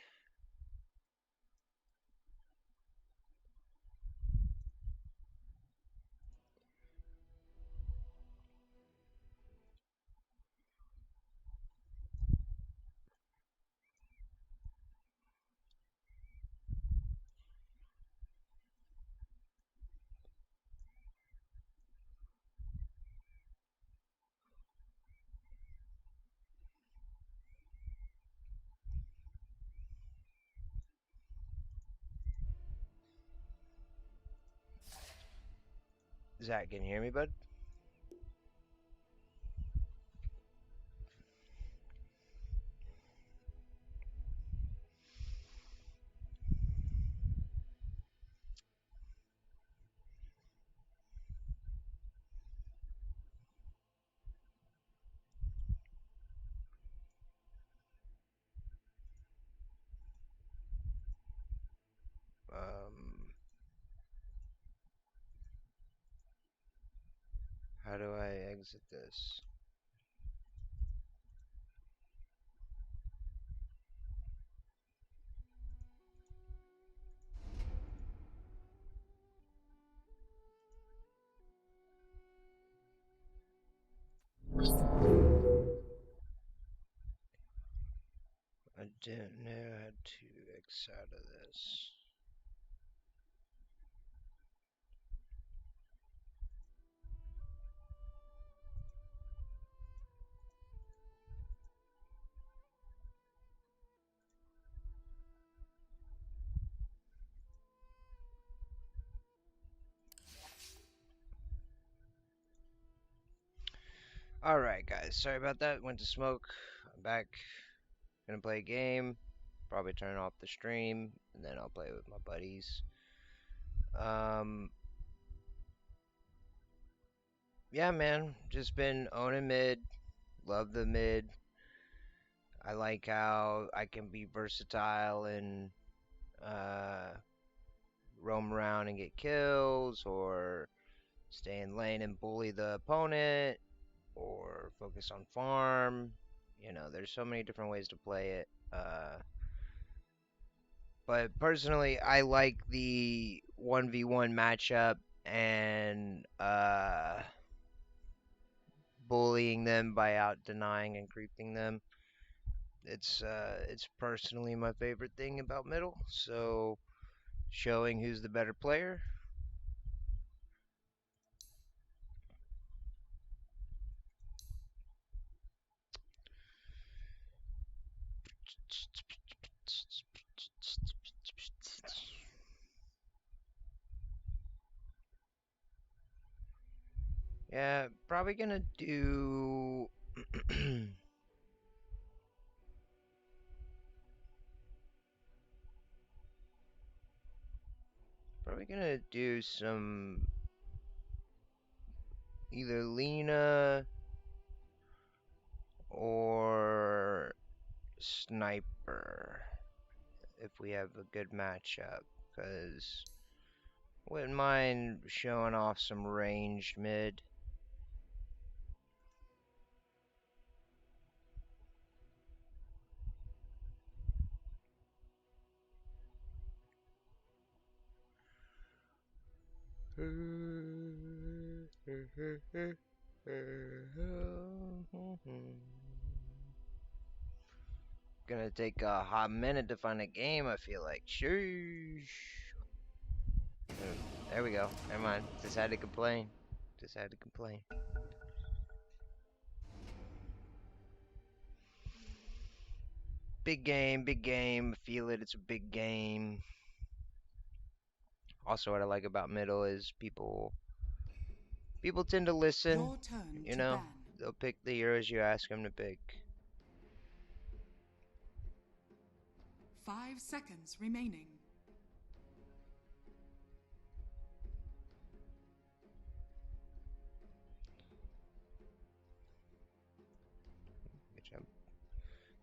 Zach, can you hear me, bud? Um, how do I exit this? I didn't know how to exit out of this. Alright, guys, sorry about that. Went to smoke. I'm back. Gonna play a game. Probably turn off the stream, and then I'll play with my buddies. Um, yeah, man, just been owning mid. Love the mid. I like how I can be versatile and uh, roam around and get kills, or stay in lane and bully the opponent, or focus on farm. You know, there's so many different ways to play it. But personally, I like the 1v1 matchup and bullying them by out denying and creeping them. It's personally my favorite thing about middle. So showing who's the better player. Yeah, probably gonna do probably gonna do some either Lena or Sniper if we have a good matchup, because wouldn't mind showing off some ranged mid. Gonna take a hot minute to find a game, I feel like. Sheesh. There we go. Never mind. Just had to complain. Just had to complain. Big game, big game. Feel it. It's a big game. Also, what I like about middle is people tend to listen. Your turn You to know, ban. they'll pick the heroes you ask them to pick. 5 seconds remaining. Good job.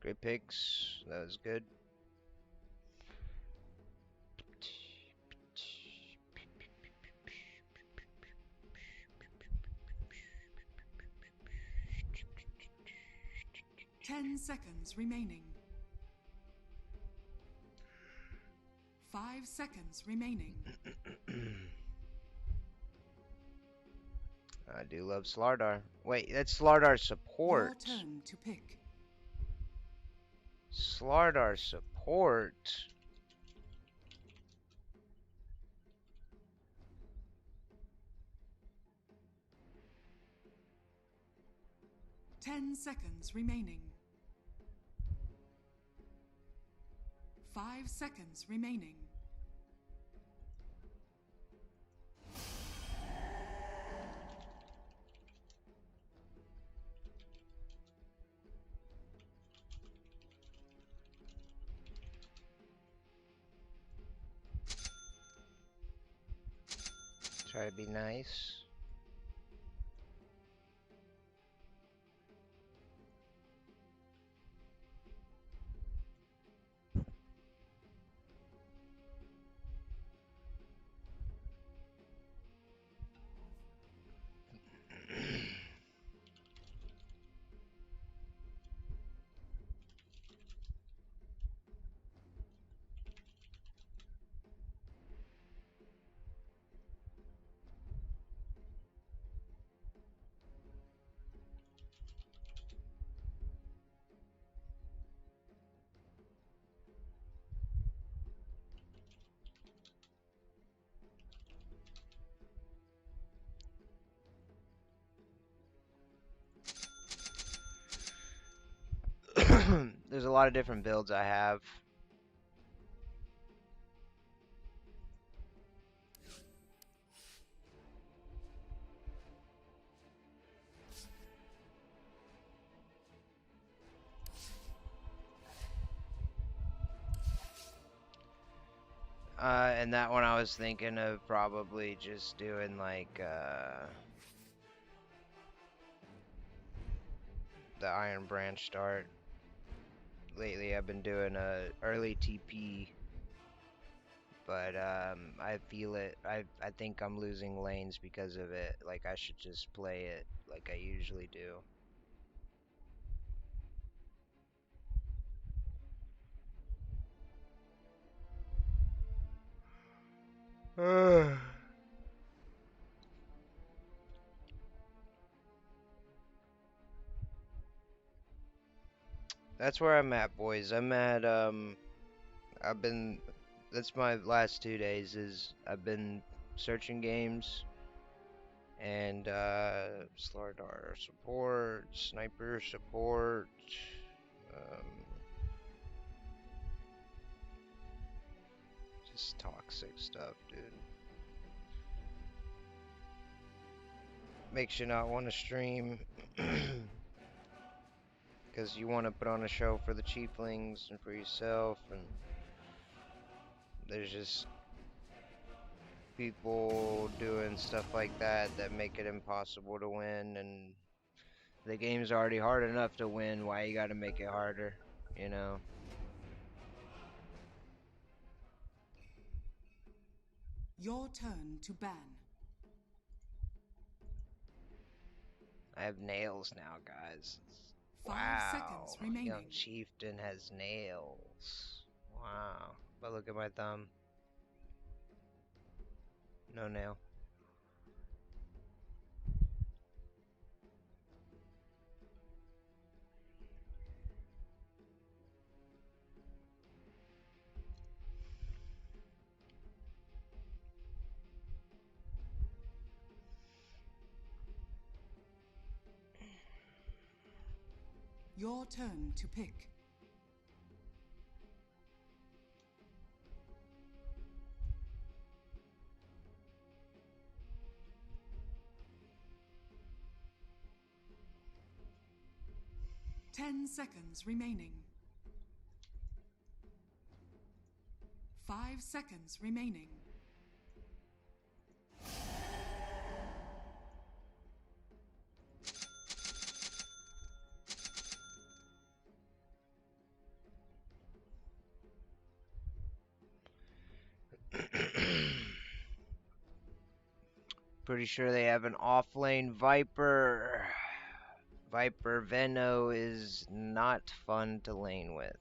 Great picks. That was good. 10 seconds remaining. 5 seconds remaining. I do love Slardar. Wait, that's Slardar support. Your turn to pick. Slardar support? 10 seconds remaining. 5 seconds remaining. Try to be nice. There's a lot of different builds I have. And that one I was thinking of probably just doing like the Iron Branch start. Lately I've been doing a early TP, but I feel it. I think I'm losing lanes because of it. Like I should just play it like I usually do. That's where I'm at, boys. I'm at I've been that's my last 2 days is I've been searching games and Slardar support, sniper support, um, just toxic stuff, dude. Makes you not want to stream because you want to put on a show for the chieflings and for yourself, and there's just people doing stuff like that that make it impossible to win, and the game's already hard enough to win. Why you gotta make it harder, you know? Your turn to ban. I have nails now, guys. 5 Wow, seconds remaining. young chieftain has nails. Wow, but look at my thumb. No nail. Your turn to pick. Ten seconds remaining. 5 seconds remaining. Pretty sure they have an off-lane Viper. Viper Veno is not fun to lane with.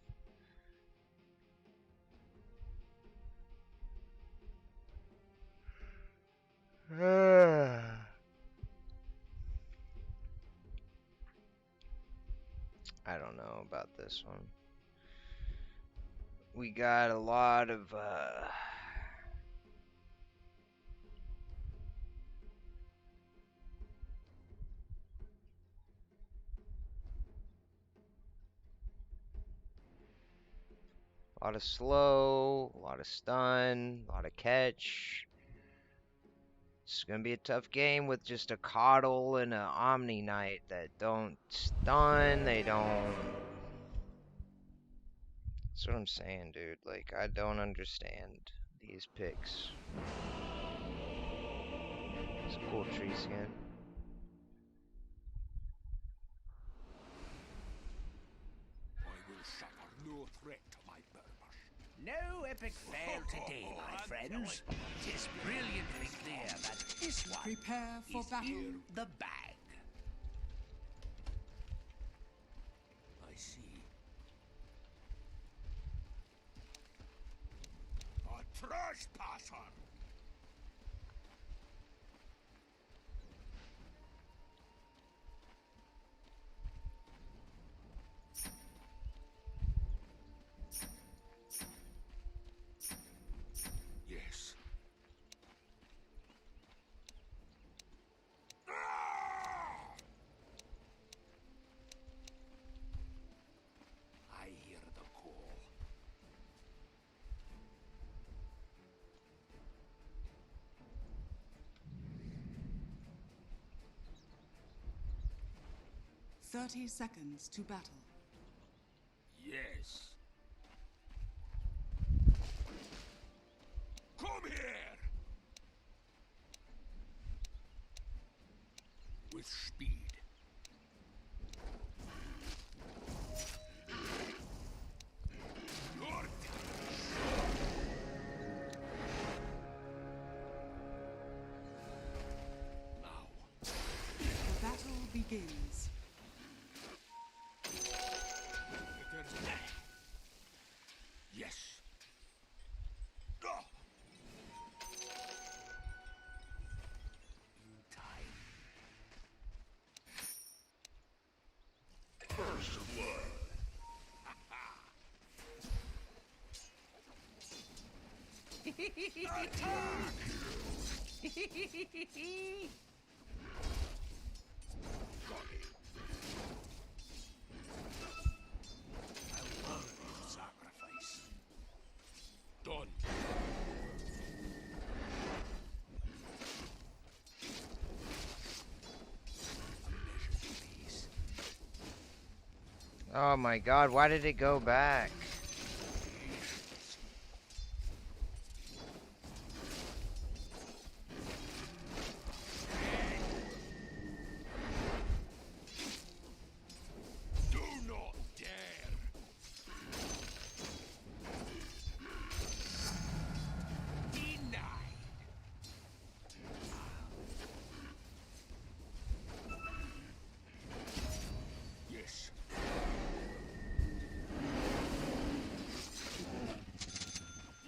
I don't know about this one. We got a lot of slow, a lot of stun, a lot of catch. It's gonna be a tough game with just a Coddle and an Omni Knight that don't stun, they don't. That's what I'm saying, dude. Like, I don't understand these picks. It's a cool tree skin. I will suffer no threat to my purpose. No epic fail today, my friends. Tis brilliantly clear that this one Prepare for is battle. in the bag. I see. A trespasser! Yes. I hear the call. Thirty seconds to battle. Yes. Come here! With speed. Your time. Now. The battle begins. Yes. Ah! In time. First blood. Attack! Got it. I love your sacrifice. Done. A measured pace. Oh my god, why did it go back? Do not dare! Denied! Yes.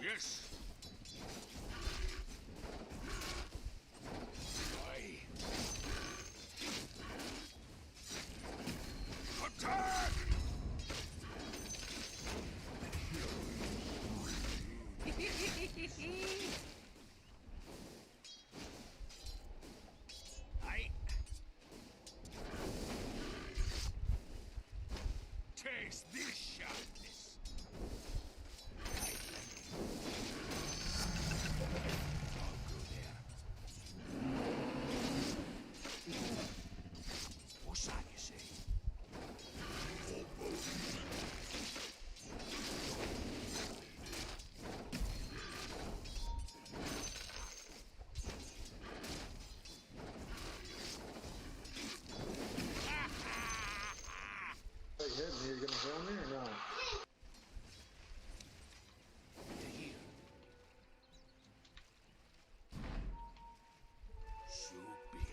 Yes. Aye. Attack! Aye. Taste this sharpness. Aye, I'll go there. What's that you say? Hey, hit me. You gonna kill me or not? To here. So be it.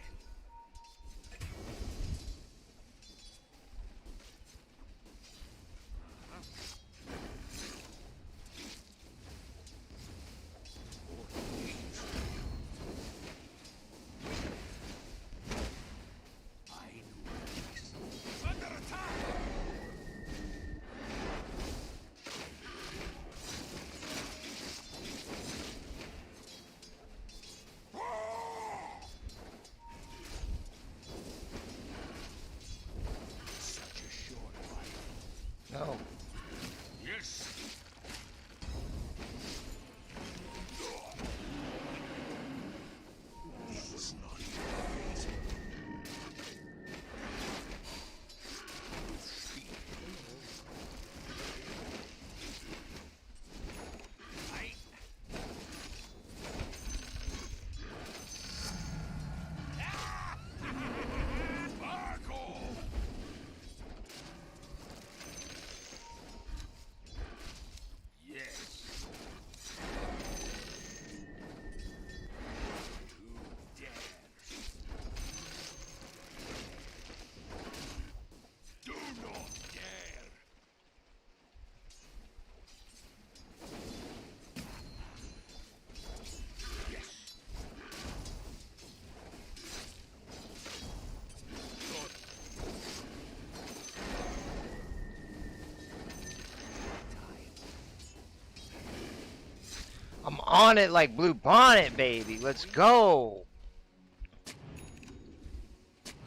on it like Blue Bonnet, baby. Let's go.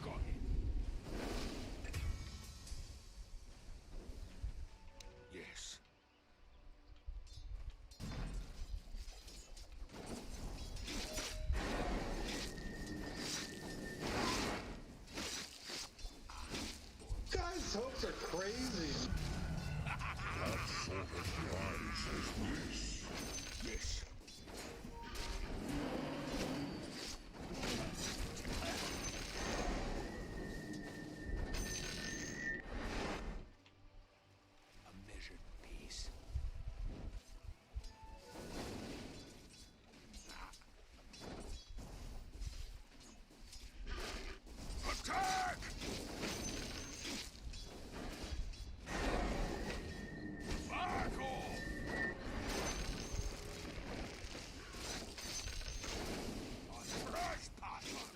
Got it. Yes. Guys' hopes are crazy. Yes. A measured pace. Attack! Back off! A fresh pattern!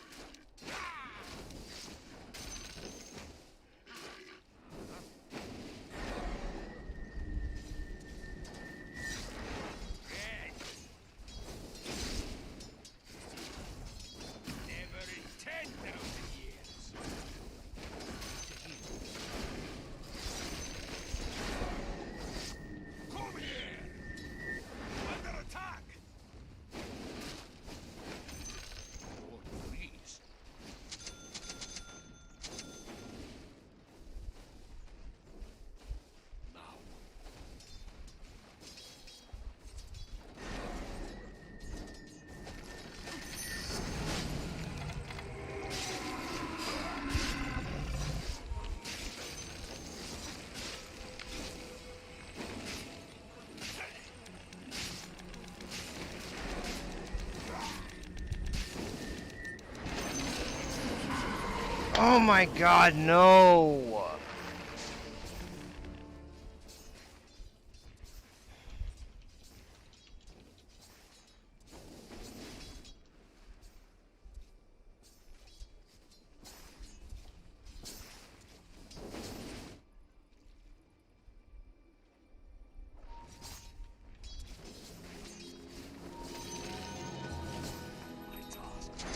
Red! Never in 10,000 years! Come here! Under attack! Oh, please. Now. Oh my god, no! My task is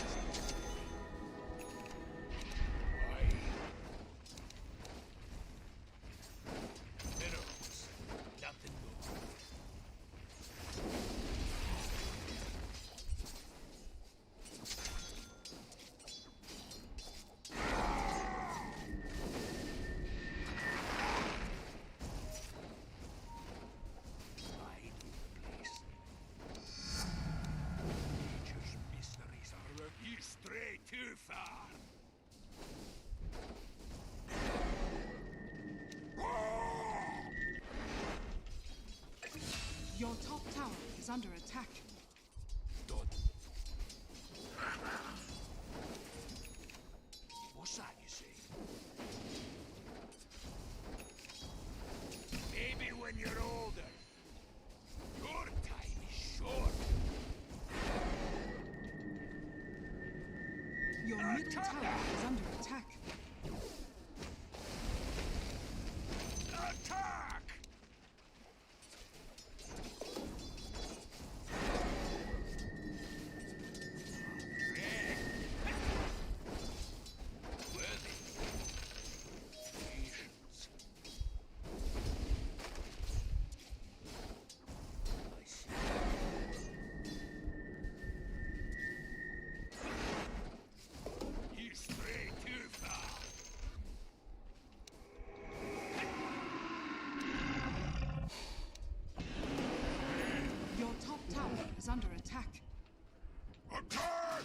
minerals, nothing more. I know the place. Nature's mysteries are you stray too far. Your top tower is under attack. Done. What's that you say? Maybe when you're older. Your time is short. Your middle tower is under attack. Attack! Worthy. Patience. I see. You stray too far. Your top tower is under attack. Attack!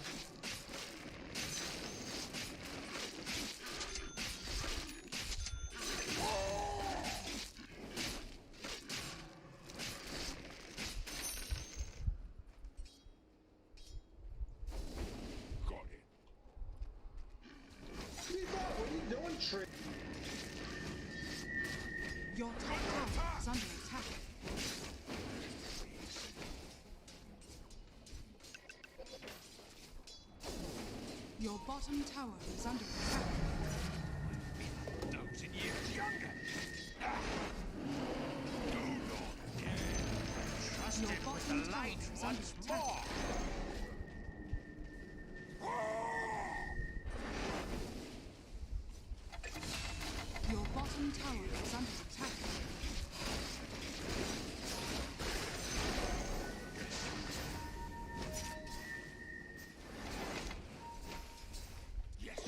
Got it. What are you doing, Tree? Your top tower is under attack. Your bottom tower is under attack. 1,000 years younger. Do not dare. Your bottom tower is is under attack. Your bottom tower is under attack. Yes.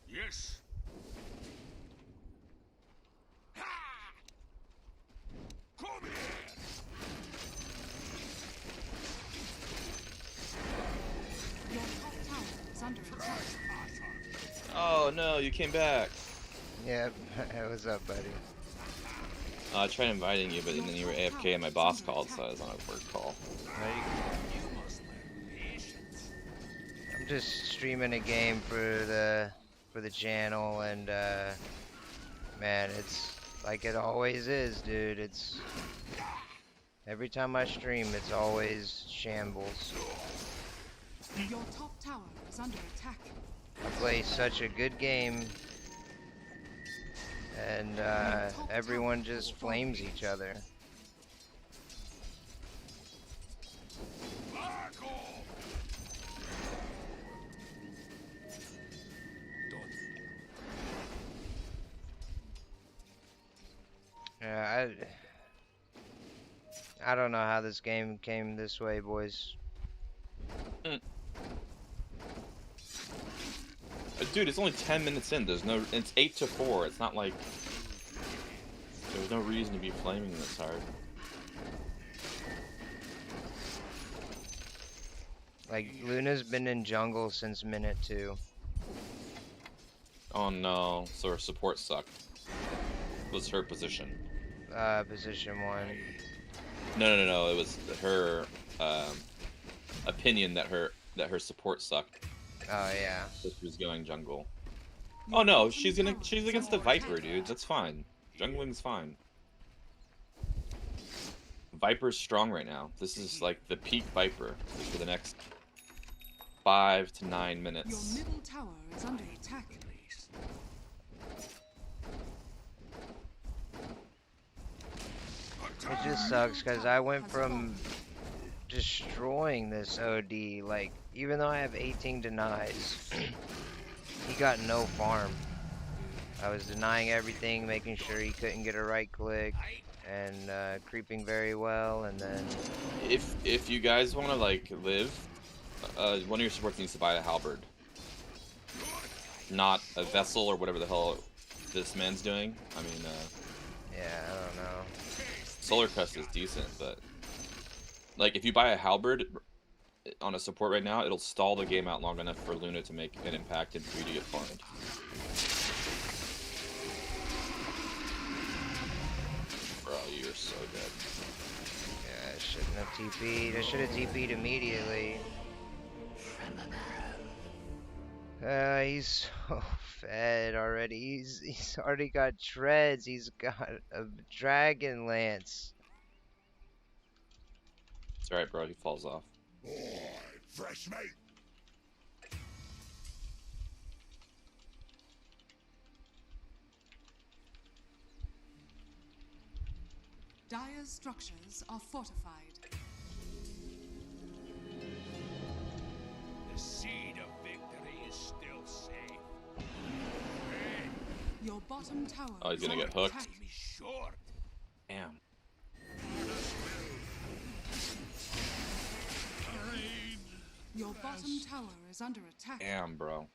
Yes. Ha! Come here. Your top tower is under attack. Oh no, you came back. Yep. What's up, buddy? I tried inviting you, but then you were AFK and my boss called, so I was on a work call. You must learn patience. I'm just streaming a game for the channel, and man, it's like it always is, dude. It's every time I stream, it's always shambles. Your top tower is under attack. I play such a good game, and everyone just flames each other. Marco! Yeah, I don't know how this game came this way, boys. Dude, it's only 10 minutes in. It's 8 to 4. It's not like there's no reason to be flaming this hard. Like, Luna's been in jungle since minute 2. Oh no, so her support sucked. Was her position? Position 1. No. It was her opinion that her support sucked. Oh yeah. So she was going jungle. Oh no, she's against the Viper, dude. That's fine. Jungling's fine. Viper's strong right now. This is like the peak Viper for the next 5 to 9 Your minutes. middle tower is under attack. It just sucks because I went from destroying this OD, like, even though I have 18 denies, he got no farm. I was denying everything, making sure he couldn't get a right click, and creeping very well, and then... If you guys want to like live, one of your supports needs to buy a halberd, not a vessel or whatever the hell this man's doing. I mean, yeah, I don't know. Solar Crest is decent, but like if you buy a halberd on a support right now, it'll stall the game out long enough for Luna to make an impact and for you to get farmed. Bro, you're so dead. Yeah, I shouldn't have TP'd. I should have TP'd immediately. He's so fed already. He's already got treads. He's got a dragon lance. It's alright, bro. He falls off. Fresh meat. Dire's structures are fortified. The seed of victory is still safe. Your bottom tower Oh, he's is gonna get under hooked. attack. Be short. Damn. Your bottom tower is under attack. Damn, bro.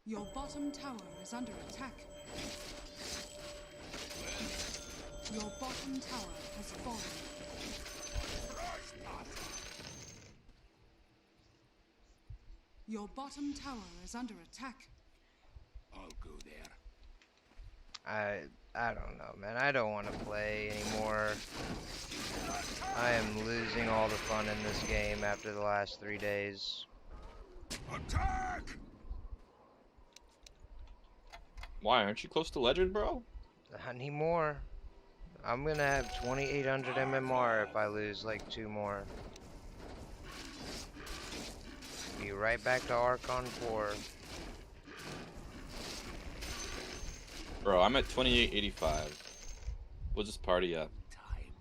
Your bottom tower is under attack. Your bottom tower has fallen. Your bottom tower is under attack. I'll go there. I don't know, man. I don't want to play anymore. I am losing all the fun in this game after the last 3 days. Attack! Why aren't you close to legend, bro? I need more. I'm gonna have 2800 MMR if I lose like 2 more. Be right back to Archon 4. Bro, I'm at 2885. We'll just party up. Time.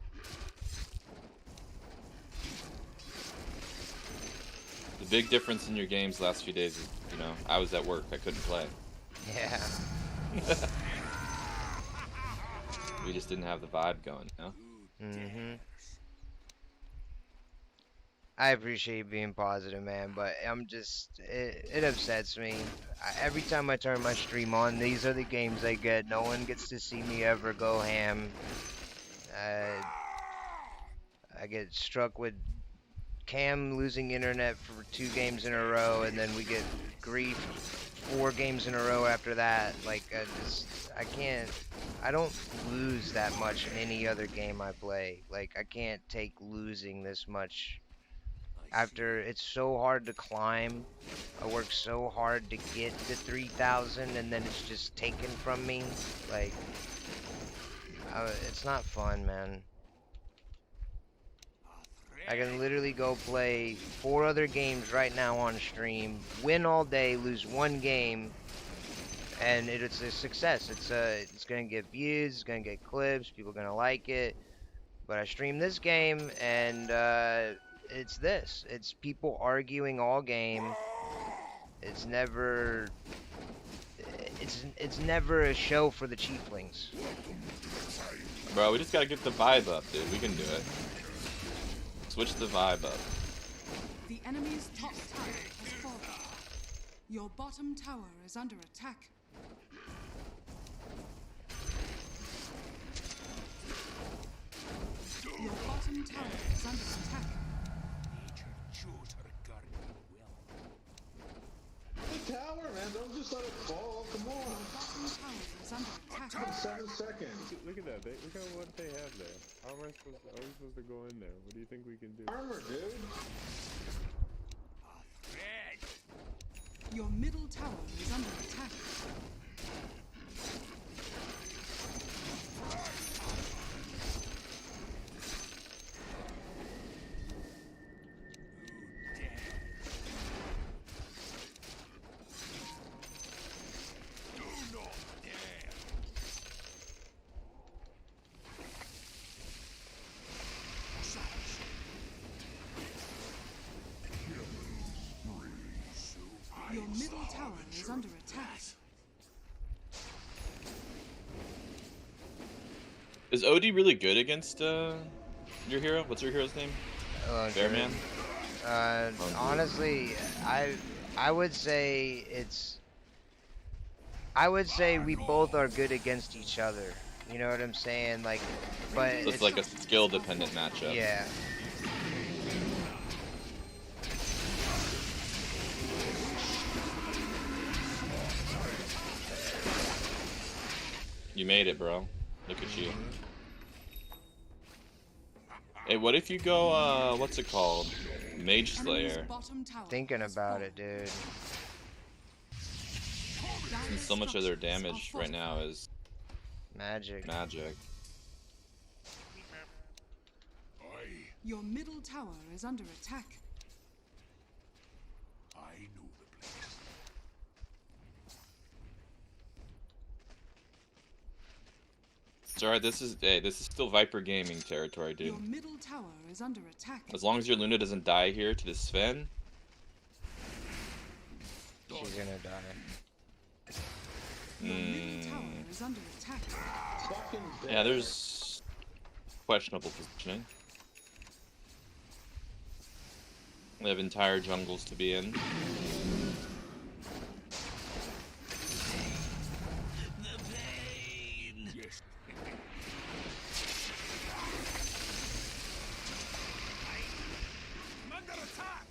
The big difference in your games last few days is, you know, I was at work. I couldn't play. Yeah. We just didn't have the vibe going, you know? Mm-hmm. I appreciate you being positive, man, but it upsets me. Every time I turn my stream on, these are the games I get. No one gets to see me ever go ham. I get struck with Cam losing internet for 2 games in a row, and then we get grief 4 games in a row after that. Like, I don't lose that much in any other game I play. Like, I can't take losing this much. After it's so hard to climb, I work so hard to get to 3,000, and then it's just taken from me. Like, it's not fun, man. I can literally go play 4 other games right now on stream, win all day, lose 1 game, and it's a success. It's gonna get views, it's gonna get clips, people are gonna like it. But I stream this game, and it's people arguing all game. It's never a show for the chieflings. Bro, we just gotta get the vibe up, dude. We can do it. Switch the vibe up. The enemy's top tower has fallen. Your bottom tower is under attack. Your bottom tower is under attack. Nature chose her guardian well. The tower, man. Don't just let it fall. Come Your on. bottom tower is under attack. 7 seconds. Look at that. Look at what they have there. How are we supposed to go in there? What do you think we can do? Armor, dude. Red. Your middle tower is under attack. Your middle tower is under attack. Is OD really good against your hero? What's your hero's name? Bearman? Honestly, I would say we both are good against each other. You know what I'm saying? Like, but So it's like a skill-dependent matchup. yeah. You made it, bro. Look at you. Hey, what if you go, what's it called? Mage Slayer. Enemy's bottom tower Thinking has about fallen. it, dude. Dire So much of their structures are damage right now is Magic. magic. Your middle tower is under attack. I know the place. It's alright, this is still Viper Gaming territory, dude. Your middle tower is under attack. As long as your Luna doesn't die here to the Sven, She's gonna die. Your middle tower is under attack. Fucking yeah, there's questionable positioning. We have entire jungles to be in. Yes. I'm under attack.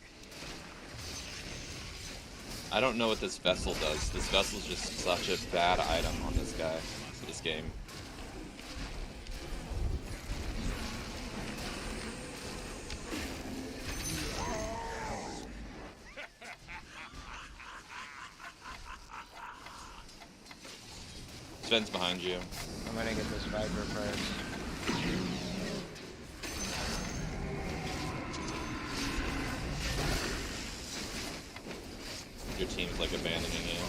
I don't know what this vessel does. This vessel's just such a bad item on this guy, this game. Sven's behind you. I'm gonna get this Viper first. Your team's like abandoning you.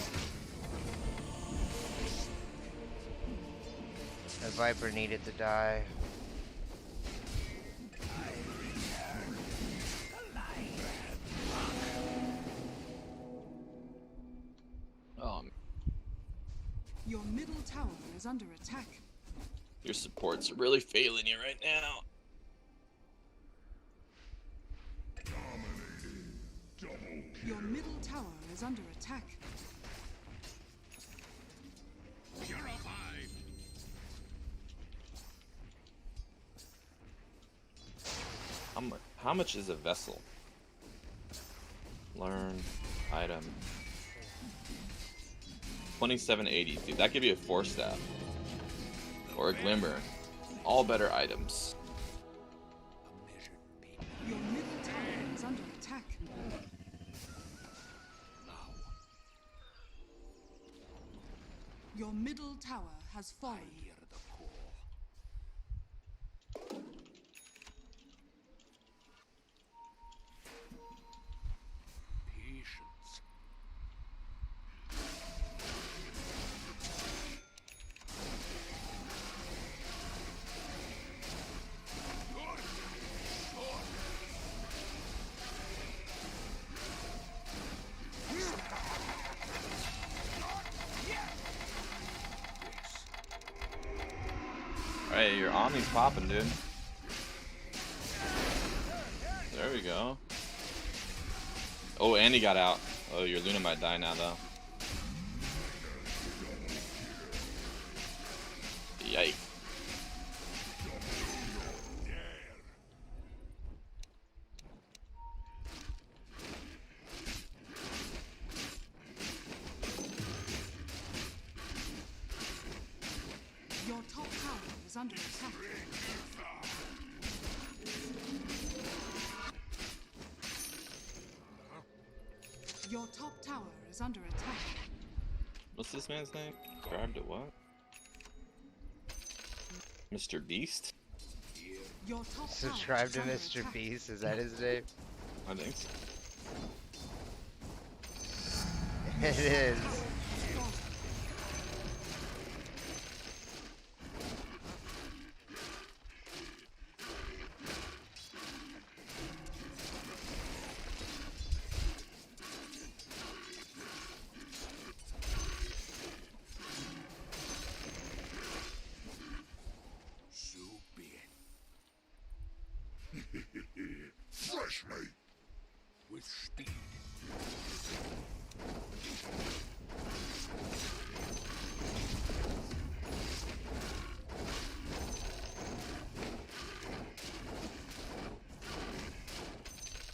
Viper needed to die. Your middle tower is under attack. Your support's really failing you right now. Your middle tower is under attack. Purified. How much is a vessel? Learn item. 2780. Dude, that could be a 4-staff. Or a glimmer. All better items. Your middle tower is under attack. Your middle tower has fallen. Hear the call. Patience. Alright, your Omni's popping, dude. There we go. Oh, and he got out. Oh, your Luna might die now, though. Yikes. Your top tower is under attack. Your top tower is under attack. What's this man's name? Subscribe to what? Mr. Beast? Your top tower Subscribe is to under Mr. attack. Beast. Is that his name? I think so. It is. So be it. Fresh meat. With speed.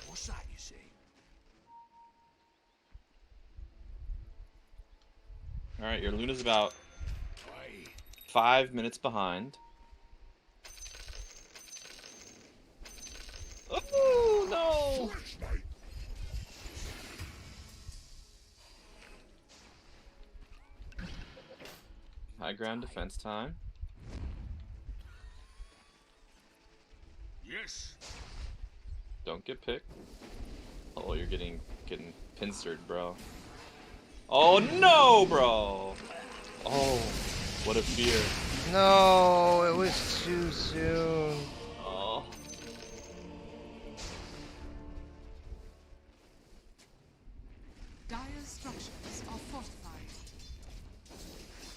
What's that you say? Alright, your Luna's about Aye. 5 minutes behind. Oh, no! Fresh meat. High ground defense time. Yes. Don't get picked. Oh, you're getting pincered, bro. Oh no, bro! Oh, what a fear. No, it was too soon. Oh. Dire structures are fortified.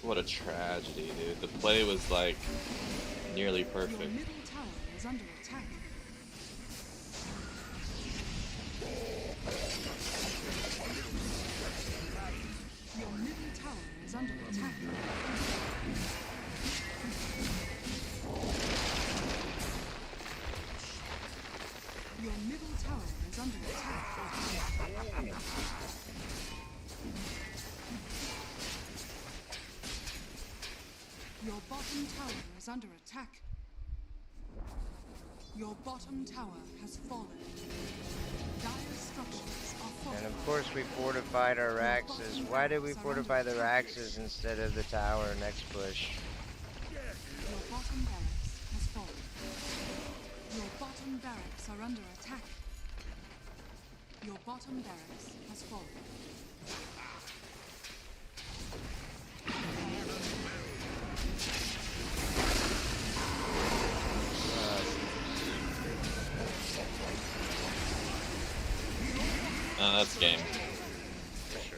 What a tragedy, dude. The play was like nearly Your perfect. middle tower is under attack. Your middle tower is under attack. Your middle tower is under attack. Your bottom tower is under attack. Your bottom tower has fallen. Dire structures are And fortified. of course we fortified our Raxes. Why did we fortify the Raxes instead of the tower next push? Your bottom barracks has fallen. Your bottom barracks are under attack. Your bottom barracks has fallen. That's game. For sure.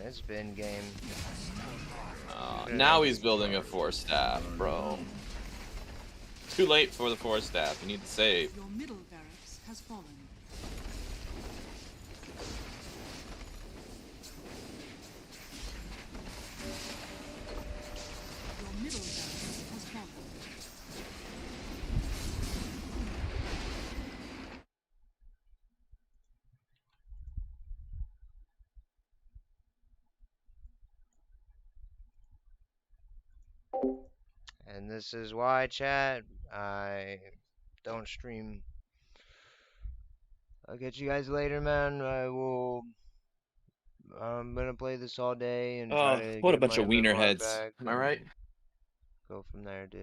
It's been game. Now he's building a 4-staff, bro. Too late for the 4-staff. You need to save. Your middle barracks has fallen. Your middle barracks has fallen. And this is why, chat, I don't stream. I'll catch you guys later, man. I'm gonna play this all day and try to What a get bunch my of wiener MMR heads. back Am I and right? Go from there, dude.